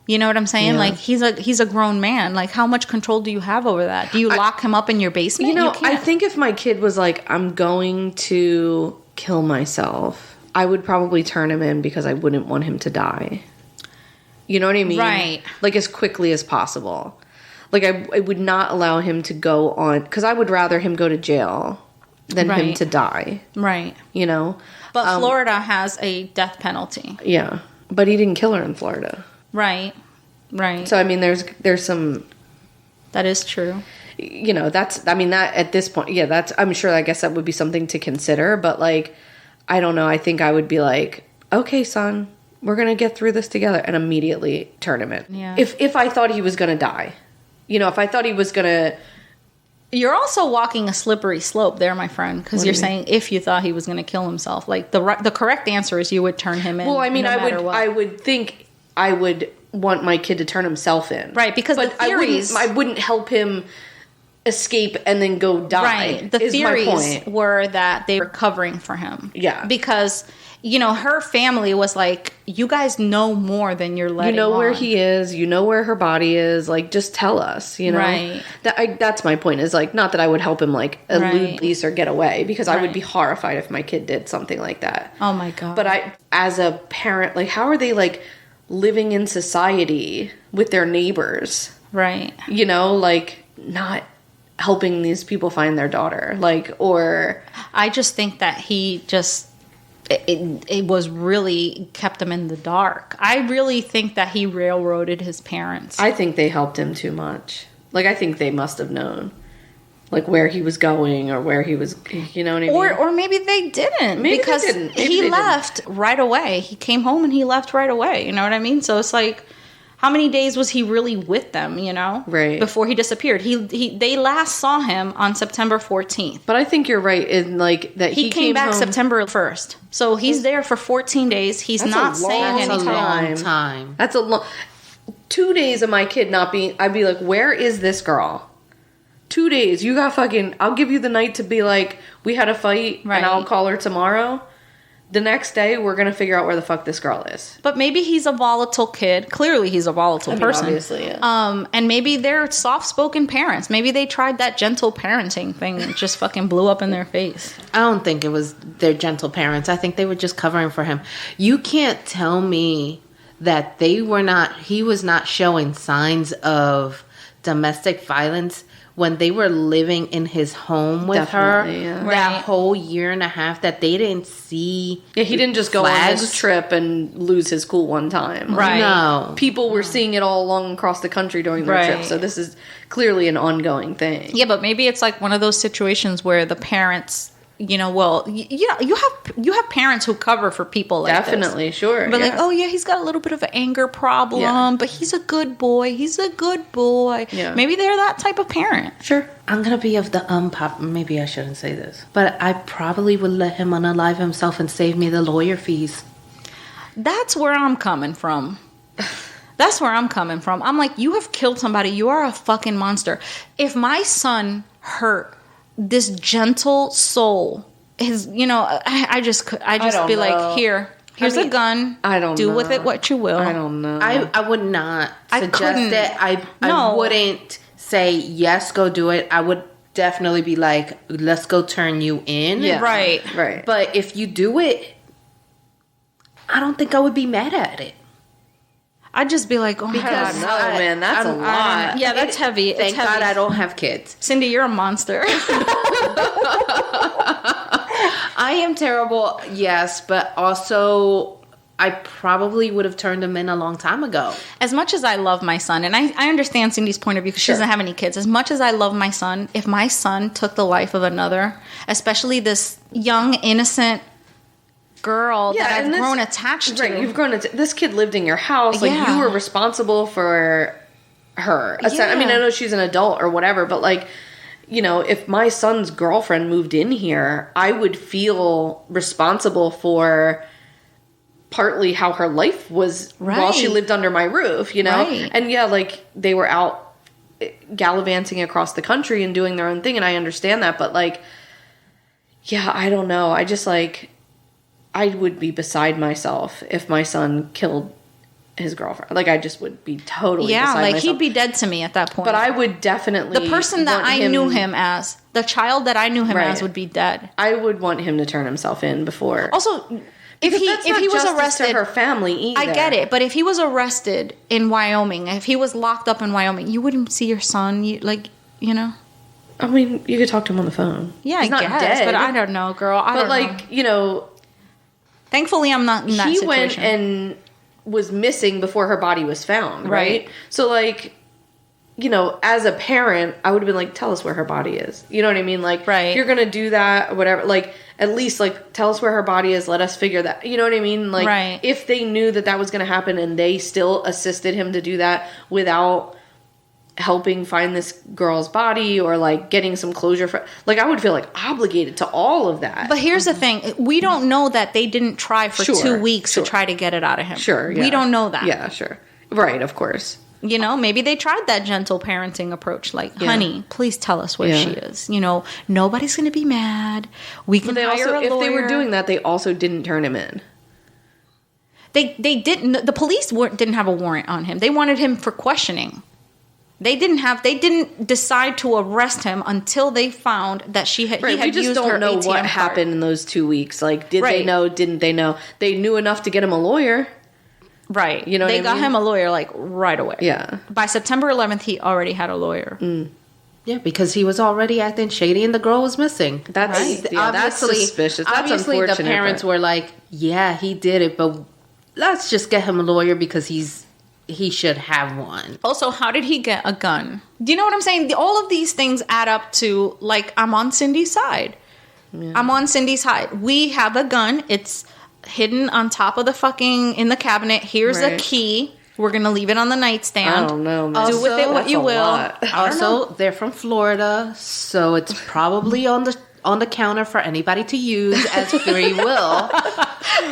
You know what I'm saying? Yeah. Like he's a grown man. Like how much control do you have over that? Do you lock him up in your basement? You know, I think if my kid was like, I'm going to kill myself, I would probably turn him in because I wouldn't want him to die. You know what I mean? Right. Like as quickly as possible. Like I would not allow him to go on, because I would rather him go to jail than him to die. Right. You know? But Florida has a death penalty. Yeah. But he didn't kill her in Florida. Right. Right. So I mean there's some, that is true. You know, that at this point, yeah, I'm sure, I guess that would be something to consider, but like, I don't know, I think I would be like, okay, son, we're going to get through this together, and immediately turn him in. Yeah. If I thought he was going to die. You know, if I thought he was going to... You're also walking a slippery slope there, my friend, because you're saying if you thought he was going to kill himself. Like, the correct answer is you would turn him in. Well, I mean, I would think I would want my kid to turn himself in. Right, because the theories... I wouldn't help him escape and then go die. Right. The theories were that they were covering for him. Yeah. Because, you know, her family was like, you guys know more than you're letting on. You know where he is. You know where her body is. Like, just tell us, you know? Right. That's my point, is like, not that I would help him, like, elude police or get away, because I would be horrified if my kid did something like that. Oh, my God. But as a parent, like, how are they, like, living in society with their neighbors? Right. You know, like, not helping these people find their daughter, like, or I just think that he just it was really kept him in the dark. I really think that he railroaded his parents. I think they helped him too much. Like, I think they must have known, like, where he was going or where he was, you know what I mean? Or maybe they didn't. Maybe because they didn't. He left right away. He came home and he left right away. You know what I mean? So it's like, how many days was he really with them, you know? Right. Before he disappeared. They last saw him on September 14th. But I think you're right in, like, that he came back home September 1st. So he's there for 14 days. He's not saying anything. That's a long time. That's a long... 2 days of my kid not being... I'd be like, where is this girl? 2 days. You got fucking... I'll give you the night to be like, we had a fight, and I'll call her tomorrow. The next day, we're going to figure out where the fuck this girl is. But maybe he's a volatile kid. Clearly, he's a volatile person. Obviously, yeah. And maybe they're soft-spoken parents. Maybe they tried that gentle parenting thing and just fucking blew up in their face. I don't think it was their gentle parents. I think they were just covering for him. You can't tell me that he was not showing signs of domestic violence when they were living in his home with her, that whole year and a half, that they didn't see. Yeah, he didn't just go on this trip and lose his cool one time. Right. No. People were seeing it all along across the country during their trip, so this is clearly an ongoing thing. Yeah, but maybe it's like one of those situations where the parents, you know, you have parents who cover for people like Definitely, this. sure. But like, oh yeah, he's got a little bit of an anger problem, but he's a good boy. He's a good boy. Yeah. Maybe they're that type of parent. Sure. I'm going to be of the maybe I shouldn't say this, but I probably would let him unalive himself and save me the lawyer fees. That's where I'm coming from. That's where I'm coming from. I'm like, you have killed somebody. You are a fucking monster. If my son hurt this gentle soul, his, you know, I just be like, here's a gun. I don't do know. with it what you will. I don't know. I would not suggest it. I wouldn't say yes, go do it. I would definitely be like, let's go turn you in. Yeah. Right. But if you do it, I don't think I would be mad at it. I'd just be like, oh my God. No, man, that's a lot. Yeah, that's heavy. Thank God I don't have kids. Cindy, you're a monster. I am terrible, yes, but also I probably would have turned him in a long time ago. As much as I love my son, and I understand Cindy's point of view because she doesn't have any kids. As much as I love my son, if my son took the life of another, especially this young, innocent girl that I've grown attached to. Right, you've grown this kid lived in your house. Like, you were responsible for her. Yeah. I mean, I know she's an adult or whatever, but like, you know, if my son's girlfriend moved in here, I would feel responsible for partly how her life was while she lived under my roof, you know? Right. And yeah, like, they were out gallivanting across the country and doing their own thing, and I understand that, but like, yeah, I don't know. I just like, I would be beside myself if my son killed his girlfriend. Like, I just would be totally beside myself. He'd be dead to me at that point. But I would definitely... The person that I knew him as, the child that I knew him as would be dead. I would want him to turn himself in before... Also, if he was arrested... to her family either. I get it, but if he was arrested in Wyoming, if he was locked up in Wyoming, you wouldn't see your son, you know? I mean, you could talk to him on the phone. Yeah, He's not dead. But I don't know, girl. I don't know. But like, you know... Thankfully, I'm not in that situation. He went and was missing before her body was found, right? So, like, you know, as a parent, I would have been like, tell us where her body is. You know what I mean? Like, you're going to do that, whatever. Like, at least, like, tell us where her body is. Let us figure that. You know what I mean? Like, if they knew that that was going to happen and they still assisted him to do that without helping find this girl's body or like getting some closure for, like, I would feel like obligated to all of that. But here's the thing, we don't know that they didn't try for 2 weeks to try to get it out of him. We don't know that. Yeah, sure. Right, of course. You know, maybe they tried that gentle parenting approach, like, honey, please tell us where she is. You know, nobody's going to be mad. We can hire a lawyer. If they were doing that, they also didn't turn him in. They didn't. The police didn't have a warrant on him. They wanted him for questioning. They didn't decide to arrest him until they found that he had used her ATM card. We just don't know what happened in those 2 weeks. Like, did they know? Didn't they know? They knew enough to get him a lawyer. Right. You know they got him a lawyer, like, right away. Yeah. By September 11th, he already had a lawyer. Mm. Yeah, because he was already acting shady and the girl was missing. That's suspicious. That's obviously unfortunate. The parents were like, yeah, he did it, but let's just get him a lawyer because he should have one. Also, how did he get a gun? Do you know what I'm saying? All of these things add up to, like, I'm on Cindy's side. Yeah. I'm on Cindy's side. We have a gun. It's hidden on top of in the cabinet. Here's a key. We're going to leave it on the nightstand. I don't know, man. Do with it what you will. Also, they're from Florida, so it's probably on the counter for anybody to use as free will.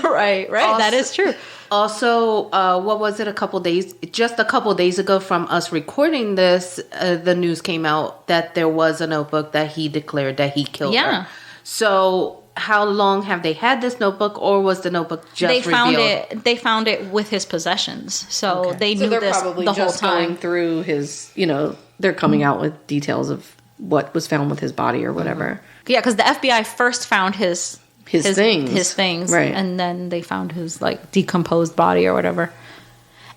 Right. Also, that is true. Also, what was it? Just a couple days ago from us recording this, the news came out that there was a notebook that he declared that he killed her. So, how long have they had this notebook, or was the notebook just revealed? They found it with his possessions, so they knew this the whole time. Going through his, you know, they're coming out with details of what was found with his body or whatever. Yeah, because the FBI first found his things, right? And then they found his, like, decomposed body or whatever.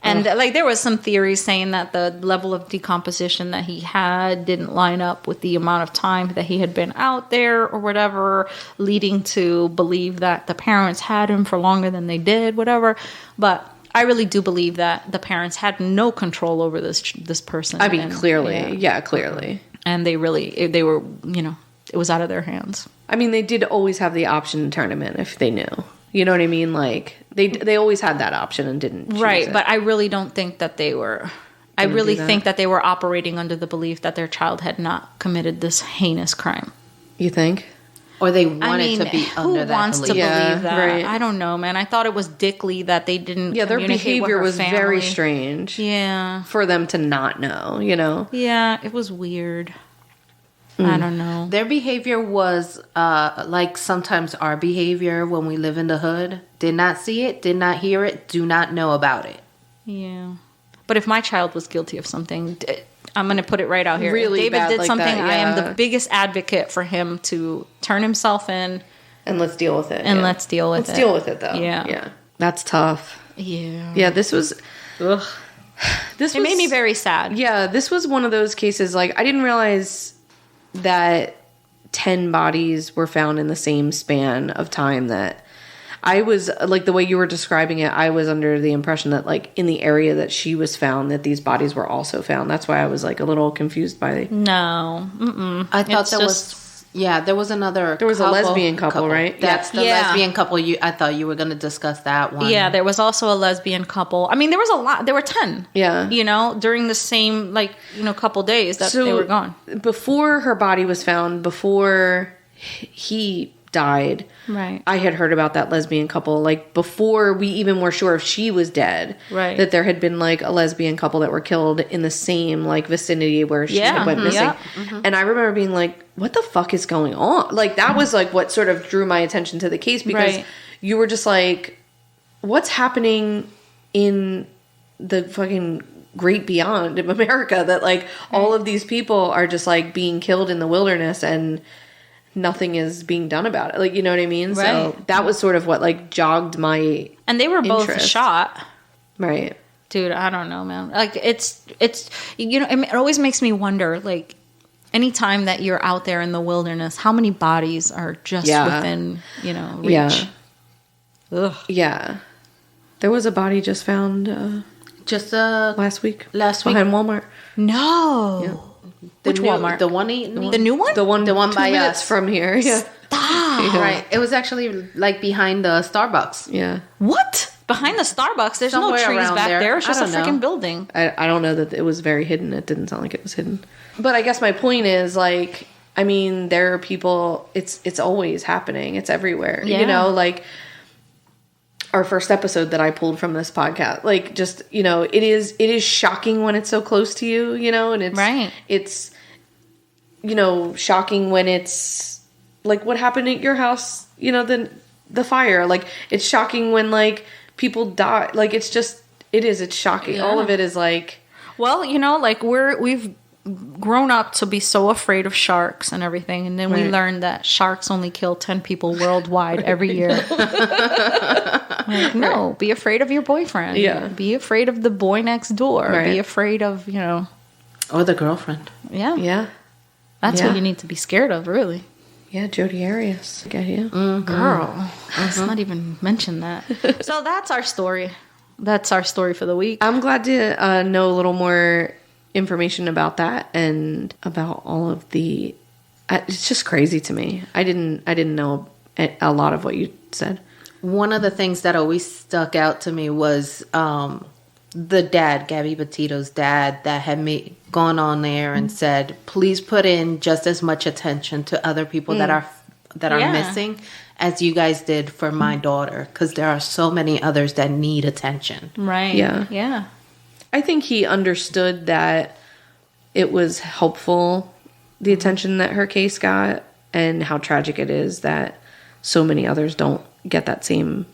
And like there was some theories saying that the level of decomposition that he had didn't line up with the amount of time that he had been out there or whatever, leading to believe that the parents had him for longer than they did, whatever. But I really do believe that the parents had no control over this person. I mean, clearly. Yeah, clearly. And they were, you know, it was out of their hands. I mean, they did always have the option to turn him in if they knew. You know what I mean? Like, they always had that option and didn't choose it. But I really don't think that they were... I really think that they were operating under the belief that their child had not committed this heinous crime. You think? Or they wanted to be under that belief. Who wants to believe that? Right. I don't know, man. I thought it was dickly that they didn't their behavior was family. very strange. Yeah. For them to not know, you know? Yeah, it was weird. I don't know. Their behavior was like sometimes our behavior when we live in the hood. Did not see it, did not hear it, do not know about it. Yeah. But if my child was guilty of something, I'm going to put it right out here. Really if David bad did like something, that, yeah. I am the biggest advocate for him to turn himself in. And let's deal with it. And let's deal with it. Let's deal with it, though. Yeah. Yeah. That's tough. Yeah. Yeah, this was... Ugh. It made me very sad. Yeah, this was one of those cases, like, I didn't realize that 10 bodies were found in the same span of time that I was, like, the way you were describing it, I was under the impression that, like, in the area that she was found, that these bodies were also found. That's why I was, like, a little confused by... No. Mm-mm. I thought there was another There was a lesbian couple, right? That's the lesbian couple. I thought you were going to discuss that one. Yeah, there was also a lesbian couple. I mean, there was a lot. There were 10. Yeah. You know, during the same, like, you know, couple days that they were gone. Before her body was found, before he died, right, I had heard about that lesbian couple, like, before we even were sure if she was dead, right, that there had been, like, a lesbian couple that were killed in the same, like, vicinity where she went missing. Yeah. Mm-hmm. And I remember being like, what the fuck is going on? Like, that was, like, what sort of drew my attention to the case, because you were just like, what's happening in the fucking great beyond of America that, like, all of these people are just, like, being killed in the wilderness and nothing is being done about it. Like, you know what I mean? Right. So that was sort of what, like, jogged my And they were both interest. shot. Right. Dude, I don't know, man. Like, it's you know, it always makes me wonder, like, anytime that you're out there in the wilderness, how many bodies are just within, you know, reach? Yeah. Ugh. Yeah. There was a body just found just last week. Behind Walmart. No. Yeah. Which Walmart? The one the new one? The one 2 by minutes us from here. Yeah. Stop. Yeah. Right. It was actually like behind the Starbucks. Yeah. What? Behind the Starbucks? There's Somewhere no trees around back there. It's just a I don't freaking know. building. I don't know that it was very hidden. It didn't sound like it was hidden. But I guess my point is, like, I mean, there are people, it's always happening. It's everywhere. Yeah. You know, like, our first episode that I pulled from this podcast, like, just, you know, it is shocking when it's so close to you, you know, and it's, you know, shocking when it's like what happened at your house, you know, the fire, like, it's shocking when, like, people die. Like, it's shocking. Yeah. All of it is like, well, you know, like, we've grown up to be so afraid of sharks and everything, and then we learned that sharks only kill 10 people worldwide every year. Like, no, be afraid of your boyfriend. Yeah. Be afraid of the boy next door. Right. Be afraid of, you know. Or the girlfriend. Yeah. yeah. That's Yeah. what you need to be scared of, really. Yeah, Jodi Arias. Get you. Girl. Let's not even mention that. So that's our story. That's our story for the week. I'm glad to know a little more information about that and about all of the... it's just crazy to me. I didn't know a lot of what you said. One of the things that always stuck out to me was the dad, Gabby Petito's dad, that had gone on there and said, please put in just as much attention to other people that are missing as you guys did for my daughter, because there are so many others that need attention. Right. Yeah. Yeah. I think he understood that it was helpful, the attention that her case got, and how tragic it is that so many others don't get that same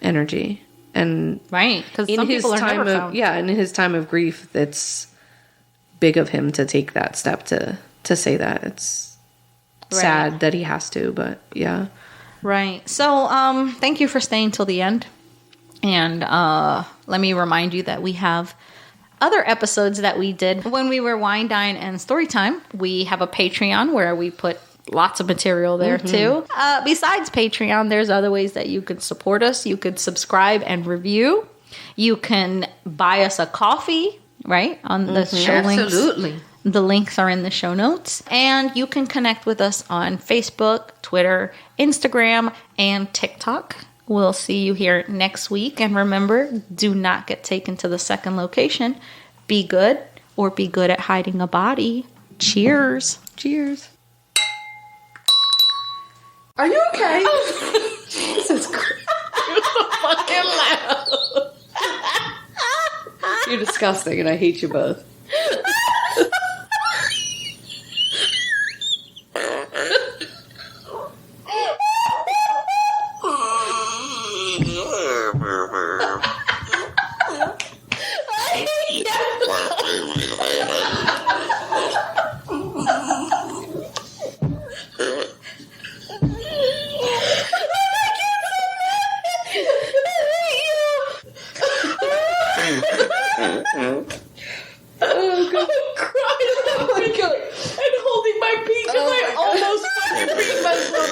energy. And Right. Because some people are never found. Yeah, and in his time of grief, it's big of him to take that step to say that. It's sad that he has to, but yeah. Right. So, thank you for staying till the end. And let me remind you that we have other episodes that we did when we were Wine, Dine, and Storytime. We have a Patreon where we put lots of material there too. Besides Patreon, there's other ways that you can support us. You could subscribe and review. You can buy us a coffee, right? On the show links. Absolutely. The links are in the show notes. And you can connect with us on Facebook, Twitter, Instagram, and TikTok. We'll see you here next week. And remember, do not get taken to the second location. Be good or be good at hiding a body. Cheers. Cheers. Are you okay? Jesus Christ. You're so fucking loud. You're disgusting and I hate you both. Holding my pee because I almost fucking peed myself.